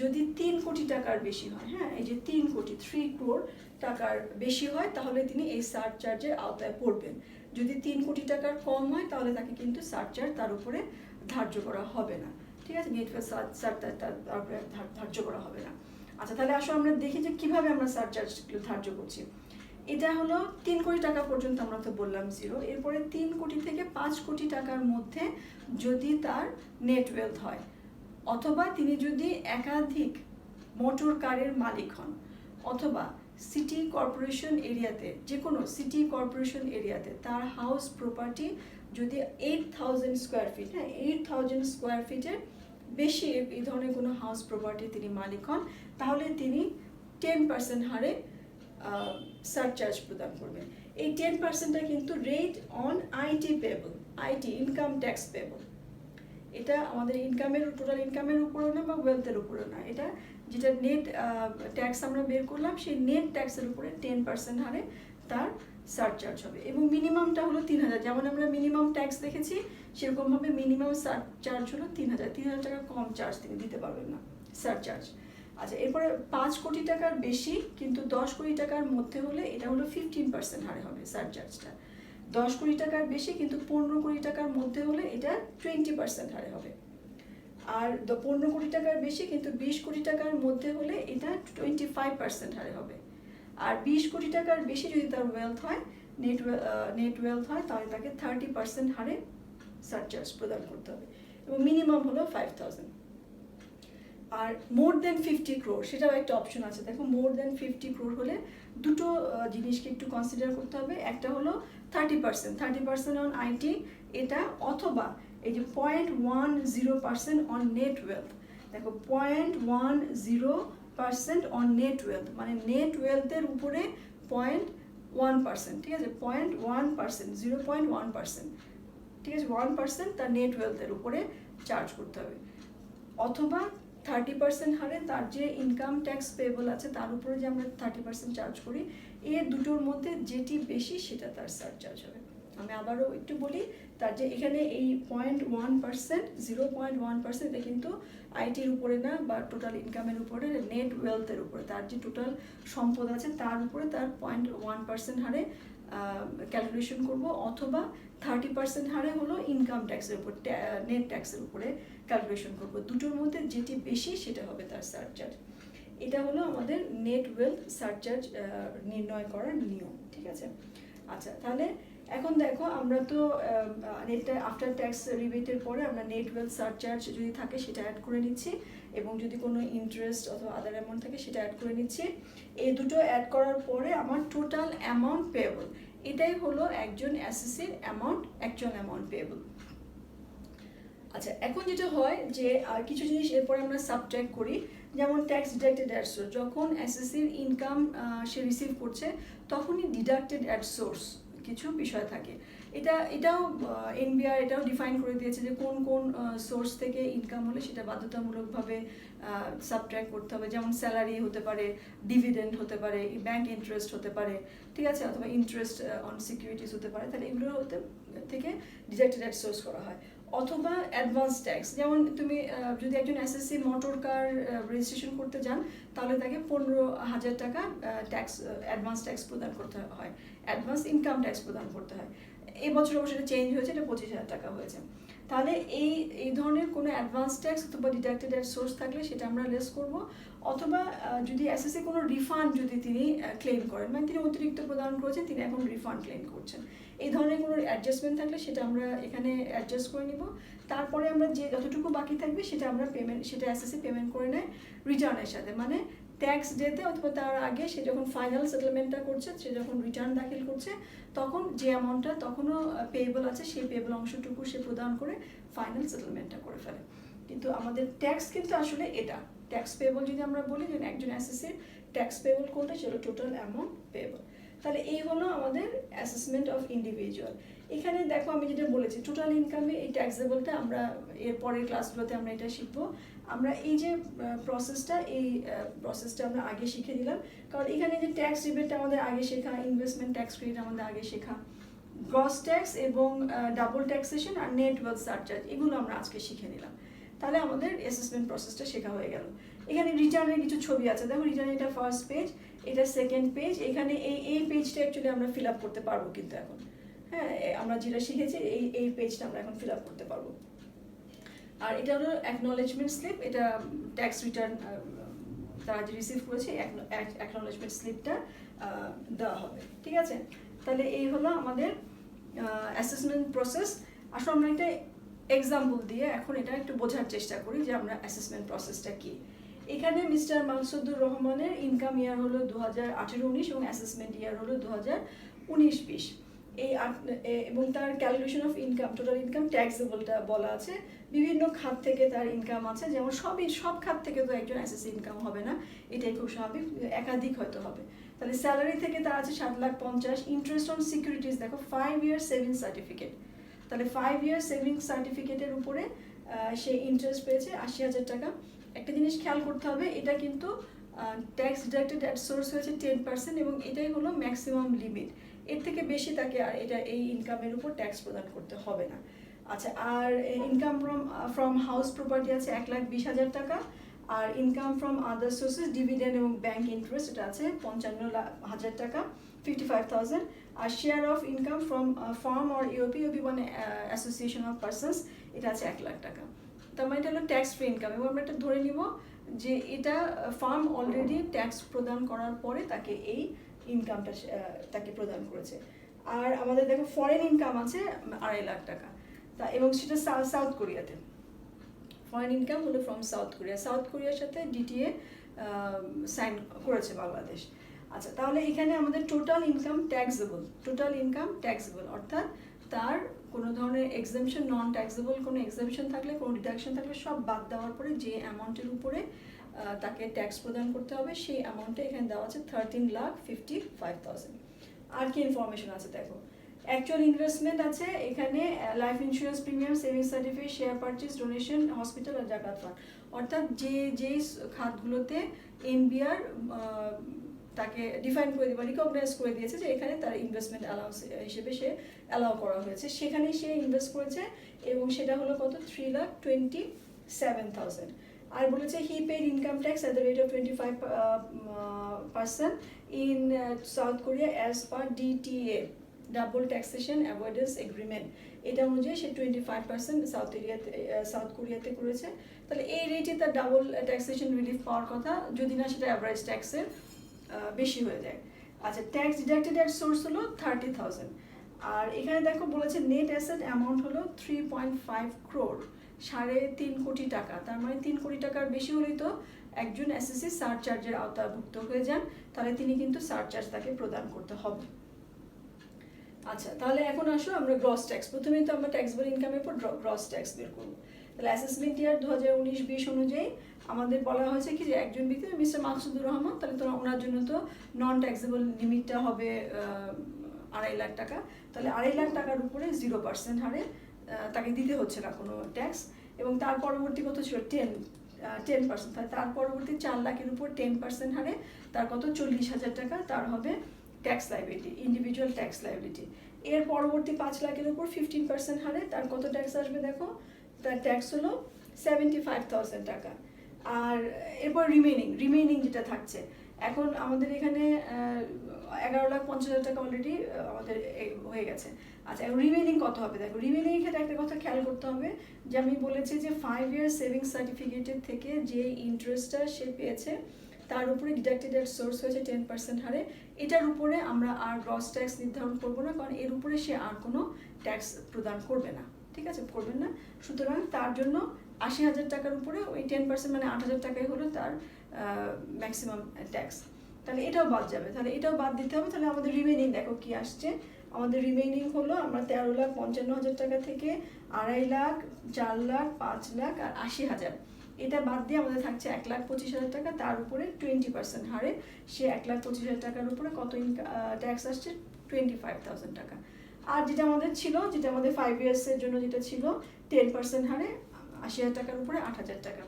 যদি 3 কোটি টাকার বেশি হয়, হ্যাঁ, এই যে 3 কোটি 3 crore টাকার বেশি হয়, তাহলে তিনি এই সারচার্জের আওতায় পড়বেন। যদি 3 কোটি টাকার কম হয়, তাহলে তাকে কিন্তু সারচার্জ তার উপরে ধার্য করা হবে না। ঠিক আছে, নেট ওয়েলথ সারচার্জ তার উপরে ধার্য করা হবে না। আচ্ছা, তাহলে আসলে আমরা দেখি যে কিভাবে আমরা সারচার্জগুলো ধার্য করছি। এটা হলো 3 কোটি টাকা পর্যন্ত আমরা তো বললাম জিরো। এরপরে 3 কোটি থেকে 5 কোটি টাকার মধ্যে যদি তার নেট ওয়েলথ হয়, অথবা তিনি যদি একাধিক মোটর কারের মালিক হন, অথবা সিটি কর্পোরেশন এরিয়াতে, যে কোনো সিটি কর্পোরেশন এরিয়াতে তার হাউস প্রপার্টি যদি 8000 স্কোয়ার ফিট, হ্যাঁ 8000 স্কোয়ার ফিটের বেশি এই ধরনের কোনো হাউস প্রপার্টি তিনি মালিক হন, তাহলে তিনি 10% হারে সারচার্জ প্রদান করবেন। এই 10%টা কিন্তু rate on IT payable, IT income tax payable. এটা আমাদের ইনকামের, টোটাল ইনকামের উপরেও না বা ওয়েলথের উপরেও না, এটা যেটা নেট ট্যাক্স আমরা বের করলাম, সেই নেট ট্যাক্সের উপরে 10% হারে তার সারচার্জ হবে। এবং মিনিমামটা হলো 3000, যেমন আমরা মিনিমাম ট্যাক্স দেখেছি, সেরকমভাবে মিনিমাম সারচার্জ হলো 3000। 3000 টাকা কম চার্জ তিনি দিতে পারবেন না সারচার্জ। আচ্ছা, এরপরে 5 কোটি টাকার বেশি কিন্তু 10 কোটি টাকার মধ্যে হলে এটা হলো 15% হারে হবে সারচার্জটা। 10 কোটি টাকার বেশি কিন্তু 15 কোটি টাকার মধ্যে হলে এটা 20% হারে হবে। আর 15 কোটি টাকার বেশি কিন্তু 20 কোটি টাকার মধ্যে হলে এটা 25% হারে হবে। আর 20 কোটি টাকার বেশি যদি তার ওয়েলথ হয়, নেট ওয়েলথ হয়, তাহলে তাকে 30% হারে সারচার্জ প্রদান করতে হবে, এবং মিনিমাম হলো 5000। আর মোর দেন 50 crore সেটাও একটা অপশন আছে। দেখো, মোর দেন 50 crore হলে দুটো জিনিসকে একটু কনসিডার করতে হবে। একটা হলো 30% অন আইটি, এটা, অথবা এই যে 0.10% অন নেট ওয়েলথ। দেখো, 0.10% অন নেট ওয়েলথ, মানে নেট ওয়েলথের উপরে 0.1%, ঠিক আছে, 0.1%, 0.1%, ঠিক আছে, 1% তার নেট ওয়েলথের উপরে চার্জ করতে হবে। অথবা 30% হারে তার যে ইনকাম ট্যাক্স পেবল আছে তার উপরে যে আমরা 30% চার্জ করি, এই দুটোর মধ্যে যেটি বেশি সেটা তার সারচার্জ হবে। আমি আবারও একটু বলি, তার যে এখানে এই 0.1%, 0.1%, এটা কিন্তু আইটির উপরে না বা টোটাল ইনকামের উপরে, নেট ওয়েলথের উপরে, তার যে টোটাল সম্পদ আছে তার উপরে তার 0.1% হারে ক্যালকুলেশন করব, অথবা 30% হারে হলো ইনকাম ট্যাক্সের উপর, নেট ট্যাক্সের উপরে ক্যালকুলেশন করব। দুটোর মধ্যে যেটি বেশি সেটা হবে তার সারচার্জ। এটা হলো আমাদের নেট ওয়েলথ সারচার্জ নির্ণয় করার নিয়ম, ঠিক আছে। আচ্ছা, তাহলে এখন দেখো, আমরা তো নেট আফটার ট্যাক্স রিবেটের পরে আমরা নেট ওয়েলথ সারচার্জ যদি থাকে সেটা অ্যাড করে নিচ্ছি, এবং যদি কোনো ইন্টারেস্ট অথবা আদার অ্যামাউন্ট থাকে সেটা অ্যাড করে নিচ্ছি। এই দুটো অ্যাড করার পরে আমার টোটাল অ্যামাউন্ট পেয়েবল, এটাই হলো একজন অ্যাসেসির অ্যামাউন্ট, অ্যাকচুয়াল অ্যামাউন্ট পেয়েবল। আচ্ছা, এখন যেটা হয় যে কিছু জিনিস এরপরে আমরা সাবট্র্যাক্ট করি, যেমন ট্যাক্স ডিডাক্টেড অ্যাট সোর্স। যখন এসএসসির ইনকাম সে রিসিভ করছে, তখনই ডিডাক্টেড অ্যাট সোর্স কিছু বিষয় থাকে। এটাও এনবিআর এটাও ডিফাইন করে দিয়েছে যে কোন কোন সোর্স থেকে ইনকাম হলে সেটা বাধ্যতামূলকভাবে সাবট্র্যাক্ট করতে হবে। যেমন স্যালারি হতে পারে, ডিভিডেন্ড হতে পারে, ব্যাংক ইন্টারেস্ট হতে পারে, ঠিক আছে, অথবা ইন্টারেস্ট অন সিকিউরিটিস হতে পারে। তাহলে এগুলো থেকে ডিডাক্টেড অ্যাট সোর্স করা হয়। অথবা অ্যাডভান্স ট্যাক্স, যেমন তুমি যদি একজন এসএসসি মোটর কার রেজিস্ট্রেশন করতে যান, তাহলে তাকে 15,000 টাকা ট্যাক্স, অ্যাডভান্স ট্যাক্স প্রদান করতে হয়, অ্যাডভান্স ইনকাম ট্যাক্স প্রদান করতে হয়। এই বছর অবশ্য সেটা চেঞ্জ হয়েছে, এটা 25,000 টাকা হয়েছে। তাহলে এই ধরনের কোনো অ্যাডভান্স ট্যাক্স অথবা ডিডাক্টেড অ্যাট সোর্স থাকলে সেটা আমরা লেস করব। অথবা যদি এসএসসি কোনো রিফান্ড যদি তিনি ক্লেম করেন, মানে তিনি অতিরিক্ত প্রদান করেছেন, তিনি এখন রিফান্ড ক্লেম করছেন, এই ধরনের কোনো অ্যাডজাস্টমেন্ট থাকলে সেটা আমরা এখানে অ্যাডজাস্ট করে নিব। তারপরে আমরা যে যতটুকু বাকি থাকবে সেটা আমরা সেটা এসএসসি পেমেন্ট করে নেয় রিটার্নের সাথে, মানে ট্যাক্স ডেতে অথবা তার আগে সে যখন ফাইনাল সেটেলমেন্টটা করছে, সে যখন রিটার্ন দাখিল করছে, তখন যে অ্যামাউন্টটা তখনও পেয়েবল আছে সেই পেয়েবল অংশটুকু সে প্রদান করে ফাইনাল সেটেলমেন্টটা করে ফেলে। কিন্তু আমাদের ট্যাক্স কিন্তু আসলে এটা ট্যাক্স পেয়েবল যদি আমরা বলি যে একজন অ্যাসেসির ট্যাক্স পেয়েবল কোনটা, সেটা টোটাল অ্যামাউন্ট পেয়েবল। তাহলে এই হলো আমাদের অ্যাসেসমেন্ট অফ ইন্ডিভিজুয়াল। এখানে দেখো আমি যেটা বলেছি টোটাল ইনকামে এই ট্যাক্সেবলটা আমরা এর পরের ক্লাসগুলোতে আমরা এটা শিখবো। আমরা এই যে প্রসেসটা আমরা আগে শিখে দিলাম, কারণ এখানে যে ট্যাক্স রিবেটটা আমাদের আগে শেখা, ইনভেস্টমেন্ট ট্যাক্স ক্রেডিট আমাদের আগে শেখা, গ্রস ট্যাক্স এবং ডাবল ট্যাক্সেশন আর নেট ওয়েলথ সারচার্জ, এগুলো আমরা আজকে শিখে নিলাম। তাহলে আমাদের অ্যাসেসমেন্ট প্রসেসটা শেখা হয়ে গেল। এখানে রিটার্নের কিছু ছবি আছে, দেখো রিটার্ন এটা ফার্স্ট পেজ, এটা সেকেন্ড পেজ। এখানে এই পেজটা অ্যাকচুয়ালি আমরা ফিল আপ করতে পারবো কিন্তু এখন, হ্যাঁ আমরা যেটা শিখেছি এই পেজটা আমরা এখন ফিল আপ করতে পারবো। আর এটা হলো অ্যাকনলেজমেন্ট স্লিপ, এটা ট্যাক্স রিটার্ন তারা যে রিসিভ করেছে অ্যাকনলেজমেন্ট স্লিপটা দেওয়া হবে, ঠিক আছে। তাহলে এই হলো আমাদের অ্যাসেসমেন্ট প্রসেস। আসলে আমরা একটা এক্সাম্পল দিয়ে এখন এটা একটু বোঝার চেষ্টা করি যে আমরা অ্যাসেসমেন্ট প্রসেসটা কি। এখানে মিস্টার মাকসুদুর রহমানের ইনকাম ইয়ার হলো 2018-19 এবং অ্যাসেসমেন্ট ইয়ার হলো 2019-20। এবং তার calculation of income, total income ট্যাক্সেবলটা বলা আছে। বিভিন্ন খাত থেকে তার ইনকাম আছে, যেমন সব খাত থেকে তো একজন অ্যাসেসি ইনকাম হবে না, এটাই খুব স্বাভাবিক, একাধিক হয়তো হবে। তাহলে স্যালারি থেকে তার আছে 7,50,000। ইন্টারেস্ট অন সিকিউরিটিজ দেখো 5 ইয়ার সেভিংস সার্টিফিকেট, তাহলে 5 ইয়ার সেভিংস সার্টিফিকেটের উপরে সে ইন্টারেস্ট পেয়েছে 80,000 টাকা। একটা জিনিস খেয়াল করতে হবে, এটা কিন্তু ট্যাক্স ডিডাক্টেড অ্যাট সোর্স হয়েছে 10% এবং এটাই হলো ম্যাক্সিমাম লিমিট। এর থেকে বেশি তাকে আর এই ইনকামের উপর ট্যাক্স প্রদান করতে হবে না। আচ্ছা, আর ইনকাম ফ্রম হাউস প্রপার্টি আছে 1,20,000 টাকা। আর income from other sources dividend এবং ব্যাংক ইন্টারেস্ট এটা আছে 55,000 টাকা, 55,000। আর share of income from firm or ইউপি মানে অ্যাসোসিয়েশন অফ পার্সনস, এটা আছে 1,00,000 টাকা। তার মানে এটা হলো ট্যাক্স ফ্রি ইনকাম। এবং আমরা এটা ধরে নিব যে এটা ফার্ম অলরেডি ট্যাক্স প্রদান করার পরে তাকে এই ইনকামটা তাকে প্রদান করেছে। আর আমাদের দেখো ফরেন ইনকাম আছে 2.5 লাখ টাকা, তা এবং সেটা সাউথ কোরিয়াতে। ফরেন ইনকাম হলো ফ্রম সাউথ কোরিয়ার সাথে ডিটিএ সাইন করেছে বাংলাদেশ। আচ্ছা, তাহলে এখানে আমাদের টোটাল ইনকাম ট্যাক্সেবল, অর্থাৎ তার কোনো ধরনের এক্সামশন, নন ট্যাক্সেবল কোনো এক্সামশন থাকলে, কোনো ডিডাকশন থাকলে সব বাদ দেওয়ার পরে যে অ্যামাউন্টের উপরে তাকে ট্যাক্স প্রদান করতে হবে সেই অ্যামাউন্টটা এখানে দেওয়া আছে 13,55,000। আর কি ইনফরমেশন আছে দেখো, অ্যাকচুয়াল ইনভেস্টমেন্ট আছে এখানে life insurance premium, savings certificate, share purchase, donation, hospital আর জাকাত ফান্ড। অর্থাৎ যেই খাতগুলোতে এনবিআর তাকে ডিফাইন করে দিয়ে বা রিকগনাইজ করে দিয়েছে যে এখানে তার ইনভেস্টমেন্ট অ্যালাউন্স হিসেবে সে অ্যালাউ করা হয়েছে, সেখানেই সে ইনভেস্ট করেছে এবং সেটা হলো কত 3,27,000। আর বলেছে he paid income tax at the rate of 25% in South Korea as per DTA, double taxation avoidance agreement. এটা অনুযায়ী সে 25% সাউথ কোরিয়াতে করেছে। তাহলে এই রেটে তার ডাবল ট্যাক্সেশন রিলিফ পাওয়ার কথা, যদি না সেটা অ্যাভারেজ ট্যাক্সের বেশি হয়ে যায়। আচ্ছা, ট্যাক্স ডিডাক্টেড অ্যাট সোর্স হলো 30,000। আর এখানে দেখো বলেছে নেট অ্যাসেট অ্যামাউন্ট হলো 3.5 crore, 3.5 কোটি টাকা। তার মানে 3 কোটি টাকার বেশি হলেই তো একজন এসএসসি সারচার্জের আওতাভুক্ত হয়ে যান, তাহলে তিনি কিন্তু সারচার্জ তাকে প্রদান করতে হবে। আচ্ছা, তাহলে এখন আসো আমরা গ্রস ট্যাক্স, প্রথমেই তো আমরা ট্যাক্সেবল ইনকামের উপর গ্রস ট্যাক্স বের করবো। তাহলে অ্যাসেসমেন্ট ইয়ার 2019-20 অনুযায়ী আমাদের বলা হয়েছে কি যে একজন ব্যক্তি মিস্টার মাকসুদুর রহমান, তাহলে তো ওনার জন্য তো নন ট্যাক্সেবল লিমিটটা হবে 2.5 লাখ টাকা। তাহলে 2.5 লাখ টাকার উপরে 0% হারে তাকে দিতে হচ্ছে না কোনো ট্যাক্স। এবং তার পরবর্তী কত ছিল 10%, তাহলে তার পরবর্তী 4 লাখের উপর 10% হারে তার কত 40,000 টাকা তার হবে tax liability, individual tax liability. এর পরবর্তী 5 লাখের উপর 15% হারে তার কত ট্যাক্স আসবে দেখো, তার ট্যাক্স হলো 75,000 টাকা। আর এরপর রিমেইনিং যেটা থাকছে, এখন আমাদের এখানে 11,50,000 টাকা অলরেডি আমাদের হয়ে গেছে। আচ্ছা, এখন রিমেইনিং কত হবে দেখো, রিমেইনিং ক্ষেত্রে একটা কথা খেয়াল করতে হবে যে আমি বলেছি যে 5 ইয়ার সেভিংস সার্টিফিকেটের থেকে যে ইন্টারেস্টটা সে পেয়েছে তার উপরে ডিডাক্টেড অ্যাট সোর্স হয়েছে 10% হারে, এটার উপরে আমরা আর গ্রস ট্যাক্স নির্ধারণ করবো না, কারণ এর উপরে সে আর কোনো ট্যাক্স প্রদান করবে না, ঠিক আছে, করবেন না। সুতরাং তার জন্য 80,000 টাকার উপরে ওই 10% মানে 8,000 টাকাই হলো তার ম্যাক্সিমাম ট্যাক্স। তাহলে এটাও বাদ যাবে, তাহলে এটাও বাদ দিতে হবে। তাহলে আমাদের রিমেইনিং দেখো কি আসছে, আমাদের রিমেইনিং হলো আমরা 13,55,000 টাকা থেকে 2.5 লাখ, 4 লাখ, 5 লাখ আর 80,000, এটা বাদ দিয়ে আমাদের থাকছে 1,25,000 টাকা, তার উপরে 20% হারে সে 1,25,000 টাকার উপরে কত ট্যাক্স আসছে, 25,000 টাকা। আর যেটা আমাদের ছিল, যেটা আমাদের 5 ইয়ার্সের জন্য যেটা ছিল 10% হারে 80,000 টাকার উপরে 8,000 টাকা।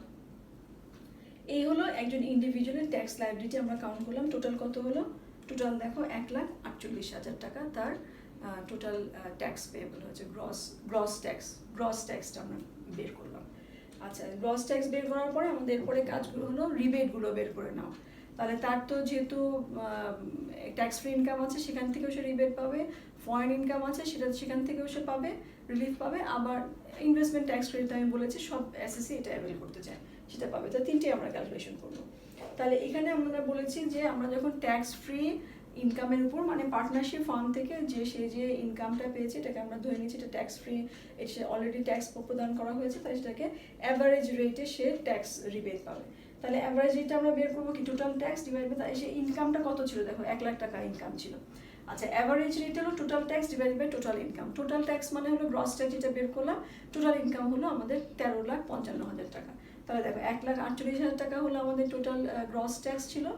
এই হলো একজন ইন্ডিভিজুয়ালের ট্যাক্স লায়াবিলিটি আমরা কাউন্ট করলাম। টোটাল কত হলো? টোটাল দেখো 1,48,000 টাকা তার টোটাল ট্যাক্স পেয়েবল হচ্ছে, গ্রস ট্যাক্সটা আমরা বের করলাম। আচ্ছা, গ্রস ট্যাক্স বের করার পরে আমাদের এরপরে কাজগুলো হলো রিবেটগুলো বের করে নাও। তাহলে তার তো যেহেতু ট্যাক্স ফ্রি ইনকাম আছে সেখান থেকেও সে রিবেট পাবে, ফরেন ইনকাম আছে সেখান থেকেও সে পাবে, রিলিফ পাবে, আবার ইনভেস্টমেন্ট ট্যাক্স ক্রেডিট আমি বলেছি সব এসএসসি এটা অ্যাভেল করতে চায় সেটা পাবে। তো তিনটেই আমরা ক্যালকুলেশন করবো। তাহলে এখানে আমরা বলেছি যে আমরা যখন ট্যাক্স ফ্রি ইনকামের উপর মানে পার্টনারশিপ ফার্ম থেকে সে যে ইনকামটা পেয়েছে এটাকে আমরা ধরে নিচ্ছি এটা ট্যাক্স ফ্রি, এটা অলরেডি ট্যাক্স প্রদান করা হয়েছে, তাই সেটাকে অ্যাভারেজ রেটে সে ট্যাক্স রিবেট পাবে। তাহলে অ্যাভারেজ রেটটা আমরা বের করবো কি, টোটাল ট্যাক্স ডিভাইড বাই সে ইনকামটা কত ছিল, দেখো 1,00,000 টাকা ইনকাম ছিল। আচ্ছা, অ্যাভারেজ রেট হলো total tax divide by total income. Total tax মানে হলো গ্রস ট্যাক্স যেটা বের করলাম, টোটাল ইনকাম হলো আমাদের 13,55,000 টাকা। তাহলে দেখো 1,48,000 টাকা হলো আমাদের টোটাল গ্রস ট্যাক্স ছিল,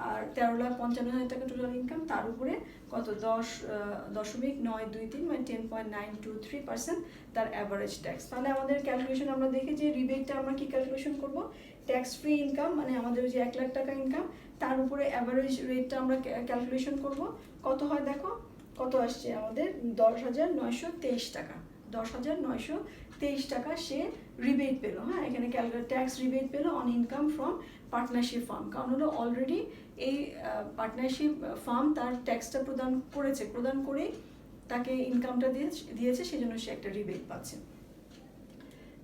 আর 13,55,000 টাকা টোটাল ইনকাম, তার উপরে কত 10.923 মানে 10.923% তার অ্যাভারেজ ট্যাক্স। তাহলে আমাদের ক্যালকুলেশন আমরা দেখি যে রিবেটটা আমরা কি ক্যালকুলেশন করব, ট্যাক্স ফ্রি ইনকাম মানে আমাদের যে 1,00,000 টাকা ইনকাম তার উপরে অ্যাভারেজ রেটটা আমরা ক্যালকুলেশন করব। কত হয় দেখো, কত আসছে আমাদের 10,923 টাকা। 10,923 টাকা সে রিবেট পেলো। হ্যাঁ, এখানে ট্যাক্স রিবেট পেলো on income from partnership firm, কারণ হলো অলরেডি এই পার্টনারশিপ ফার্ম তার ট্যাক্সটা প্রদান করেই তাকে ইনকামটা দিয়েছে, সেজন্য সে একটা রিবেট পাচ্ছে।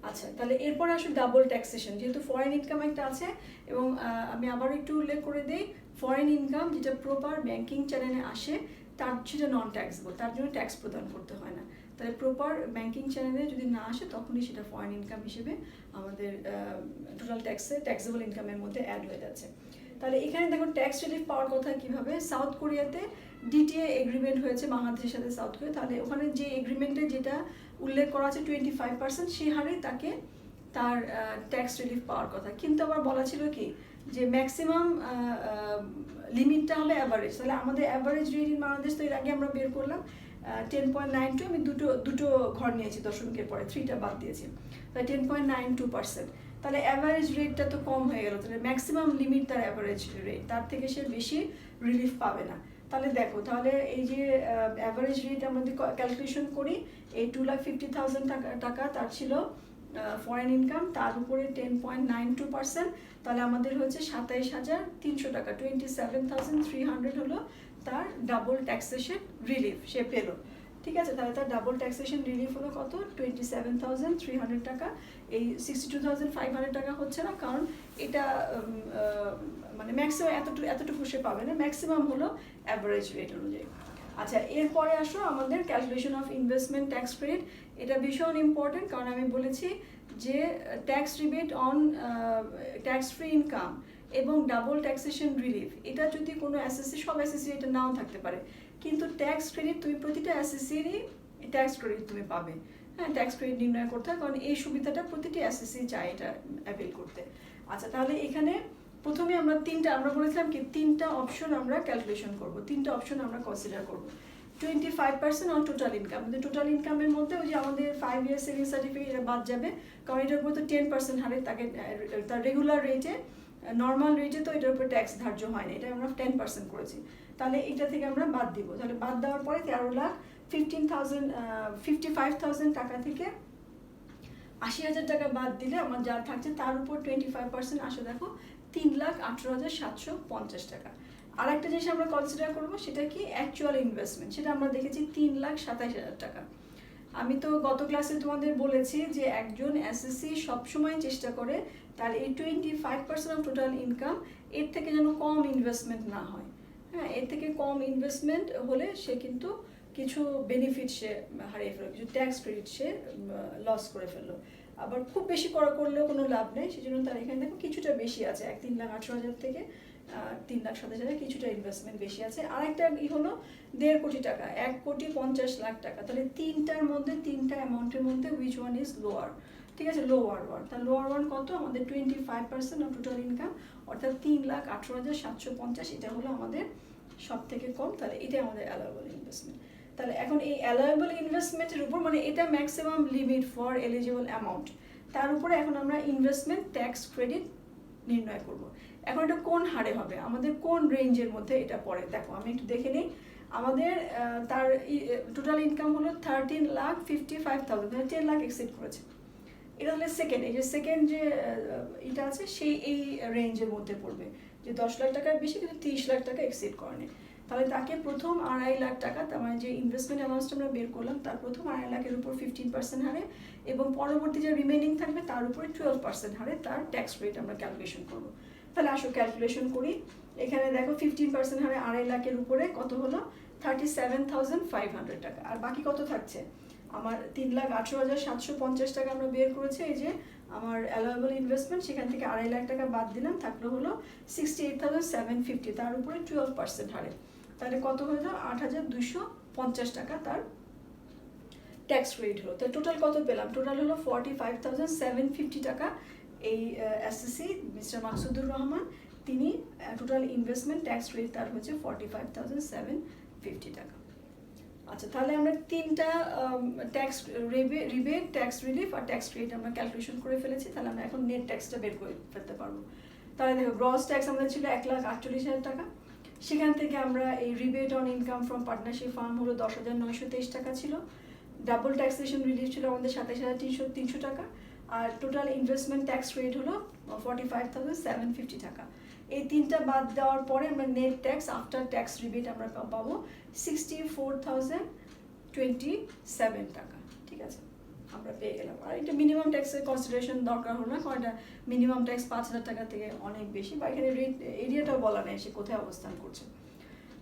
আচ্ছা, তাহলে এরপর আসো ডাবল ট্যাক্সেশন। যেহেতু ফরেন ইনকাম একটা আছে এবং আমি আবার একটু উল্লেখ করে দিই, ফরেন ইনকাম যেটা প্রপার ব্যাংকিং চ্যানেলে আসে তার সেটা নন ট্যাক্সেবল, তার জন্য ট্যাক্স প্রদান করতে হয় না। তাহলে প্রপার ব্যাংকিং চ্যানেলে যদি না আসে তখনই সেটা ফরেন ইনকাম হিসেবে আমাদের টোটাল ট্যাক্সেবল ইনকামের মধ্যে অ্যাড হয়ে যাচ্ছে। তাহলে এখানে দেখো ট্যাক্স রিলিফ পাওয়ার কথা কিভাবে, সাউথ কোরিয়াতে ডিটিএ এগ্রিমেন্ট হয়েছে বাংলাদেশের সাথে সাউথ কোরিয়া। তাহলে ওখানে যে এগ্রিমেন্টে যেটা উল্লেখ করা আছে 25% সেই হারে তাকে তার ট্যাক্স রিলিফ পাওয়ার কথা, কিন্তু আবার বলা ছিল কি যে ম্যাক্সিমাম লিমিটটা হবে অ্যাভারেজ। তাহলে আমাদের অ্যাভারেজ রেট ইন বাংলাদেশ তো এর আগে আমরা বের করলাম 10.92, আমি দুটো ঘর নিয়েছি দশমিকের পরে 3টা বাদ দিয়েছি, তাহলে 10.92%। তাহলে অ্যাভারেজ রেটটা তো কম হয়ে গেল, তাহলে ম্যাক্সিমাম লিমিট তার অ্যাভারেজ রেট, তার থেকে সে বেশি রিলিফ পাবে না। তাহলে দেখো, তাহলে এই যে অ্যাভারেজ রেট আমরা যদি ক্যালকুলেশন করি, এই 2,50,000 টাকা তার ছিল ফরেন ইনকাম, তার উপরে 10.92%, তাহলে আমাদের হচ্ছে 27,300 টাকা, 27,300 হলো তার ডাবল ট্যাক্সেশন রিলিফ সে পেলো। ঠিক আছে, তাহলে তার ডাবল ট্যাক্সেশন রিলিফ হলো কত, 27,300 টাকা। এই 62,500 টাকা হচ্ছে না, কারণ এটা মানে ম্যাক্সিমাম এতটুকু সে পাবে না, ম্যাক্সিমাম হলো অ্যাভারেজ রেট অনুযায়ী। আচ্ছা, এরপরে আসো আমাদের calculation of investment tax credit. এটা ভীষণ ইম্পর্টেন্ট, কারণ আমি বলেছি যে tax rebate on tax free income এবং ডাবল ট্যাক্সেশন রিলিফ, এটা যদি কোনো এসএসসি, সব এসএসসি এটা নাও থাকতে পারে, কিন্তু ট্যাক্স ক্রেডিট তুমি প্রতিটা এসএসসিরই ট্যাক্স ক্রেডিট তুমি পাবে। হ্যাঁ, ট্যাক্স ক্রেডিট নির্ণয় করতে হয়, কারণ এই সুবিধাটা প্রতিটি এসএসসি চায় এটা অ্যাভেল করতে। আচ্ছা, তাহলে এখানে প্রথমে আমরা আমরা বলেছিলাম কি 3টা অপশন আমরা ক্যালকুলেশন করব, 3টা অপশন আমরা কনসিডার করব। 25% অন টোটাল ইনকাম, আমাদের টোটাল ইনকামের মধ্যে ওই যে আমাদের 5 ইয়ার সেভিং সার্টিফিকেট এটা বাদ যাবে, কারণ এটার উপর তো 10% হারে তাকে তার রেগুলার রেটে, নর্মাল রেটে তো এটার উপর ট্যাক্স ধার্য হয় না, এটা আমরা 10% করেছি। তাহলে এটা থেকে আমরা বাদ দিব, তাহলে বাদ দেওয়ার পরে 13,55,000 টাকা থেকে 80,000 টাকা বাদ দিলে আমার যা থাকছে তার উপর 25% আসে দেখো 3,18,750 টাকা। আর একটা জিনিস আমরা কনসিডার করবো, সেটা কি অ্যাকচুয়াল ইনভেস্টমেন্ট, সেটা আমরা দেখেছি 3,27,000 টাকা। আমি তো গত ক্লাসে তোমাদের বলেছি যে একজন এসএসসি সবসময় চেষ্টা করে তার এই 25% অফ টোটাল ইনকাম এর থেকে যেন কম ইনভেস্টমেন্ট না হয়। হ্যাঁ, এর থেকে কম ইনভেস্টমেন্ট হলে সে কিন্তু কিছু বেনিফিট সে হারিয়ে ফেললো, কিছু ট্যাক্স ক্রেডিট সে লস করে ফেললো। আবার খুব বেশি করলেও কোনো লাভ নেই, সেজন্য তার এখানে দেখো কিছুটা বেশি আছে, 3,18,000 থেকে 3,27,000 কিছুটা ইনভেস্টমেন্ট বেশি আছে। আর একটা হলো 1.5 কোটি টাকা, 1,50,00,000 টাকা। তাহলে তিনটা অ্যামাউন্টের মধ্যে হুইচ ওয়ান ইজ লোয়ার? ঠিক আছে, লোয়ার ওয়ান। তার লোয়ার ওয়ান কত, আমাদের 25% অফ টোটাল ইনকাম, অর্থাৎ 3,18,750, এটা হলো আমাদের সব থেকে কম। তাহলে এটাই আমাদের অ্যালাউয়েবল ইনভেস্টমেন্ট। তাহলে এখন এই অ্যালাউয়েবল ইনভেস্টমেন্টের উপর, মানে এটা maximum limit for eligible amount, তার উপরে এখন আমরা ইনভেস্টমেন্ট ট্যাক্স ক্রেডিট নির্ণয় করব। এখন এটা কোন হারে হবে, আমাদের কোন রেঞ্জের মধ্যে এটা পড়ে, দেখো আমি একটু দেখে নিই। আমাদের তার টোটাল ইনকাম হলো 13,55,000, 10 লাখ এক্সিড করেছে। এটা হলে সেকেন্ড, এই যে সেকেন্ড যে এটা আছে সেই এই রেঞ্জের মধ্যে পড়বে, যে 10 লাখ টাকার বেশি কিন্তু 30 লাখ টাকা এক্সিড করেনি। তাহলে তাকে প্রথম 2.5 লাখ টাকা, তার মানে যে ইনভেস্টমেন্ট অ্যামাউন্টটা আমরা বের করলাম তার প্রথম 2.5 লাখের উপর 15% হারে, এবং পরবর্তী যে রিমেনিং থাকবে তার উপরে 12% হারে তার ট্যাক্স রেট আমরা ক্যালকুলেশন করব। তাহলে আসো ক্যালকুলেশন করি। এখানে দেখো 15% হারে 2.5 লাখের উপরে কত হলো, 37,500 টাকা। আর বাকি কত থাকছে, আমার 3,18,750 টাকা আমরা বের করেছি, এই যে আমার অ্যালাউয়েবল ইনভেস্টমেন্ট, সেখান থেকে 2.5 লাখ টাকা বাদ দিলাম, থাকলো হলো 68,750, তার উপরে 12% হারে। তাহলে কত হয়ে যাও, 8,250 টাকা তার ট্যাক্স রেট হলো। তাহলে টোটাল কত পেলাম, টোটাল হলো 45,750 টাকা। এই এসএসসি মিস্টার মাকসুদুর রহমান, তিনি টোটাল ইনভেস্টমেন্ট ট্যাক্স রেট তার হচ্ছে 45,750 টাকা। আচ্ছা, তাহলে আমরা তিনটা ট্যাক্স রিবেট, ট্যাক্স রিলিফ আর ট্যাক্স রেট আমরা ক্যালকুলেশন করে ফেলেছি। তাহলে আমরা এখন নেট ট্যাক্সটা বের করে ফেলতে পারবো। তাহলে দেখো গ্রস ট্যাক্স আমাদের ছিল 1,48,000 টাকা, সেখান থেকে আমরা এই rebate on income from partnership firm হলো 10,923 টাকা ছিল, ডাবল ট্যাক্সেশন রিলিফ ছিল আমাদের 27,300 টাকা, আর টোটাল ইনভেস্টমেন্ট ট্যাক্স রেট হলো 45,750 টাকা। এই তিনটা বাদ দেওয়ার পরে আমরা net tax after tax rebate আমরা পাবো 64,027 টাকা। ঠিক আছে, আমরা পেয়ে গেলাম। আর এটা মিনিমাম ট্যাক্সের কনসিডারেশন দরকার হলো না, কারণ এটা মিনিমাম ট্যাক্স 5,000 টাকা থেকে অনেক বেশি, বা এখানে রেট এরিয়াটাও বলা নেই সে কোথায় অবস্থান করছে।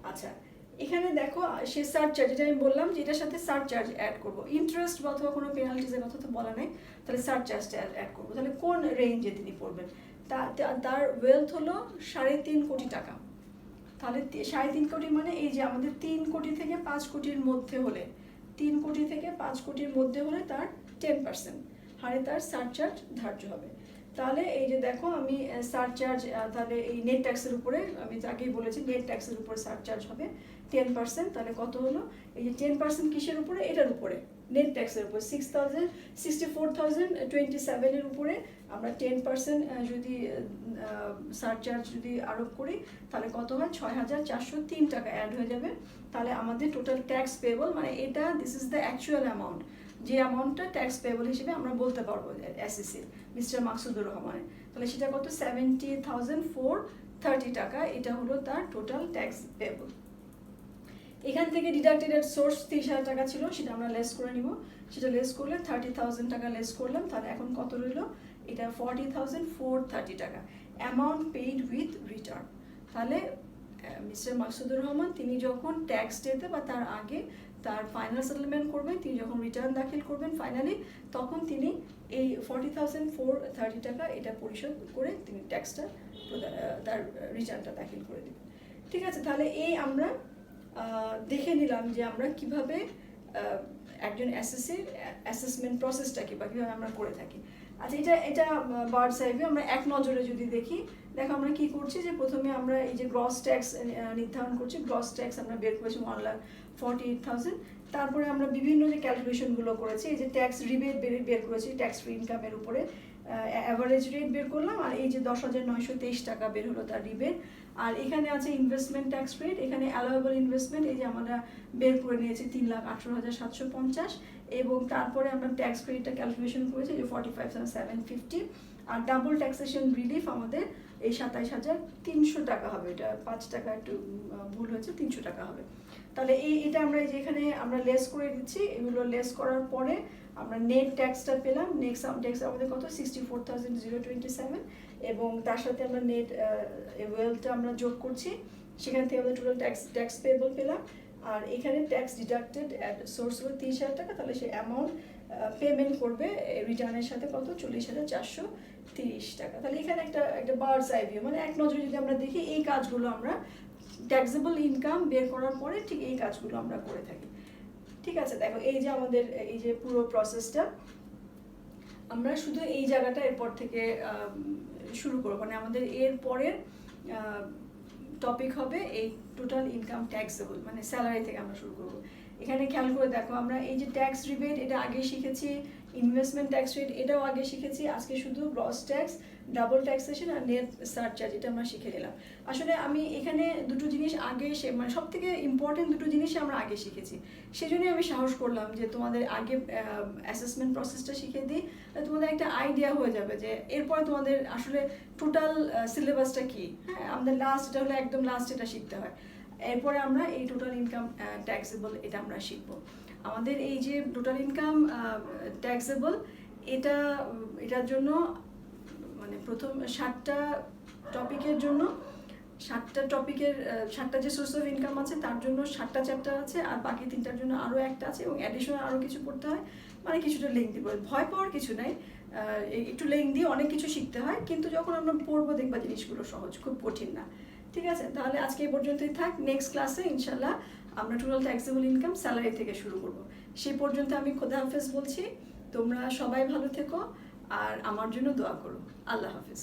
আচ্ছা, এখানে দেখো সে সারচার্জ, যেটা আমি বললাম যে এটার সাথে সারচার্জ অ্যাড করবো, ইন্টারেস্ট বা অথবা কোনো পেনাল্টিজের কথা তো বলা নেই, তাহলে সারচার্জটা অ্যাড করবো। তাহলে কোন রেঞ্জে তিনি পড়বেন, তার ওয়েলথ হলো 3.5 কোটি টাকা। তাহলে 3.5 কোটি মানে এই যে আমাদের 3 কোটি থেকে 5 কোটির মধ্যে হলে, 3 কোটি থেকে 5 কোটির মধ্যে হলে তার 10% হারে তার সারচার্জ ধার্য হবে। তাহলে এই যে দেখো আমি সারচার্জ, তাহলে এই নেট ট্যাক্সের উপরে আমি আগেই বলেছি নেট ট্যাক্সের উপরে সারচার্জ হবে 10%। তাহলে কত হলো, এই যে 10% কিসের উপরে, এটার উপরে নেট ট্যাক্সের উপরে 64,027 এর উপরে আমরা 10% যদি সারচার্জ যদি আরোপ করি, তাহলে কত হয়, 6,403 টাকা অ্যাড হয়ে যাবে। তাহলে আমাদের টোটাল ট্যাক্স পেয়েবল, মানে এটা this is the actual amount, যে অ্যামাউন্টটা ট্যাক্স পেয়েবল হিসেবে আমরা বলতে পারবো এসএসসি মিস্টার মাকসুদুর রহমানের। তাহলে সেটা কত, 70,430 টাকা, এটা হলো তার টোটাল ট্যাক্স পেয়েবল। এখান থেকে ডিডাক্টেড সোর্স 30,000 টাকা ছিল, সেটা আমরা লেস করে নিব। সেটা লেস করলে 30,000 টাকা লেস করলাম, তাহলে এখন কত রইল, এটা 40,430 টাকা অ্যামাউন্ট পেইড উইথ রিটার্ন। তাহলে মিস্টার মাকসুদুর রহমান তিনি যখন ট্যাক্স ডেতে বা তার আগে তার ফাইনাল সেটেলমেন্ট করবেন, তিনি যখন রিটার্ন দাখিল করবেন ফাইনালি, তখন তিনি এই 40,430 টাকা এটা পরিশোধ করে তিনি ট্যাক্সটা তার রিটার্নটা দাখিল করে দেবেন। ঠিক আছে, তাহলে এই আমরা দেখে নিলাম যে আমরা কিভাবে একজন এসএসসির অ্যাসেসমেন্ট প্রসেসটা কীভাবে আমরা করে থাকি। আচ্ছা, এটা বার্ডস আই ভিউ আমরা এক নজরে যদি দেখি, দেখো আমরা কি করছি, যে প্রথমে আমরা এই যে গ্রস ট্যাক্স নির্ধারণ করছি, গ্রস ট্যাক্স আমরা বের করেছি 1,48,000। তারপরে আমরা বিভিন্ন যে ক্যালকুলেশনগুলো করেছি, এই যে ট্যাক্স রিবেট বের করেছি ট্যাক্স ফ্রি ইনকামের উপরে, অ্যাভারেজ রেট বের করলাম, আর এই যে 10,923 টাকা বের হলো তার রিবেট। আর এখানে আছে ইনভেস্টমেন্ট ট্যাক্স রেট, এখানে অ্যালাউয়েবল ইনভেস্টমেন্ট এই যে আমরা বের করে নিয়েছি 3,18,750, এবং তারপরে আমরা ট্যাক্স ক্রেডিটটা ক্যালকুলেশন করেছি যে 45,750, আর ডাবল ট্যাক্সেশন রিলিফ আমাদের এই 27,300 টাকা হবে, এটা 5 টাকা একটু ভুল হয়েছে, 300 টাকা হবে। তাহলে এটা আমরা যে এখানে আমরা লেস করে দিচ্ছি, এগুলো লেস করার পরে আমরা নেট ট্যাক্সটা পেলাম। নেক্সট ট্যাক্স আমাদের কত, 64,027, এবং তার সাথে আমরা নেট ওয়েলথটা আমরা যোগ করছি, সেখান থেকে আমাদের টোটাল ট্যাক্স পেয়েবল পেলাম। আর এখানে ট্যাক্স ডিডাক্টেড সোর্স হলো 30,000 টাকা, তাহলে সেই অ্যামাউন্ট পেমেন্ট করবে রিটার্নের সাথে কত, 40,430 টাকা। তাহলে এখানে একটা বার্ডস আই ভিউ, মানে এক নজরে যদি আমরা দেখি এই কাজগুলো আমরা ট্যাক্সেবল ইনকাম বের করার পরে ঠিক এই কাজগুলো আমরা করে থাকি। ঠিক আছে, দেখো এই যে আমাদের এই যে পুরো প্রসেসটা। আমরা শুধু এই জায়গাটা এরপর থেকে শুরু করবো, মানে আমাদের এর পরের টপিক হবে এই টোটাল ইনকাম ট্যাক্সেবল, মানে স্যালারি থেকে আমরা শুরু করব। এখানে খেয়াল করে দেখো, আমরা এই যে ট্যাক্স রিবেট এটা আগে শিখেছি, ইনভেস্টমেন্ট ট্যাক্স রেট এটাও আগে শিখেছি, আজকে শুধু গ্রস ট্যাক্স, ডাবল ট্যাক্সেশন আর নেট সারচার্জ এটা আমরা শিখে নিলাম। আসলে আমি এখানে দুটো জিনিস আগে মানে সব থেকে ইম্পর্টেন্ট দুটো জিনিসই আমরা আগে শিখেছি, সেই জন্যই আমি সাহস করলাম যে তোমাদের আগে অ্যাসেসমেন্ট প্রসেসটা শিখে দিই, তোমাদের একটা আইডিয়া হয়ে যাবে যে এরপরে তোমাদের আসলে টোটাল সিলেবাসটা কী। হ্যাঁ, আমাদের লাস্ট এটা হলো একদম লাস্ট এটা শিখতে হয়, এরপরে আমরা এই টোটাল ইনকাম ট্যাক্সেবল এটা আমরা শিখবো। আমাদের এই যে টোটাল ইনকাম ট্যাক্সেবল এটার জন্য মানে প্রথম 7টা টপিকের জন্য 7টা যে সোর্স অফ ইনকাম আছে তার জন্য 7টা চ্যাপ্টার আছে, আর বাকি 3টার জন্য আরও একটা আছে, এবং অ্যাডিশনাল আরও কিছু পড়তে হয়, মানে কিছুটা লেংদি পড়ে। ভয় পাওয়ার কিছু নাই, একটু লেংদি, অনেক কিছু শিখতে হয়, কিন্তু যখন আমরা পড়বো দেখবা জিনিসগুলো সহজ, খুব কঠিন না। ঠিক আছে, তাহলে আজকে এই পর্যন্তই থাক। নেক্সট ক্লাসে ইনশাল্লাহ আমরা টোটাল ট্যাক্সেবল ইনকাম স্যালারি থেকে শুরু করব। সেই পর্যন্ত আমি খোদা হাফেজ বলছি, তোমরা সবাই ভালো থেকো আর আমার জন্য দোয়া করো। আল্লাহ হাফেজ।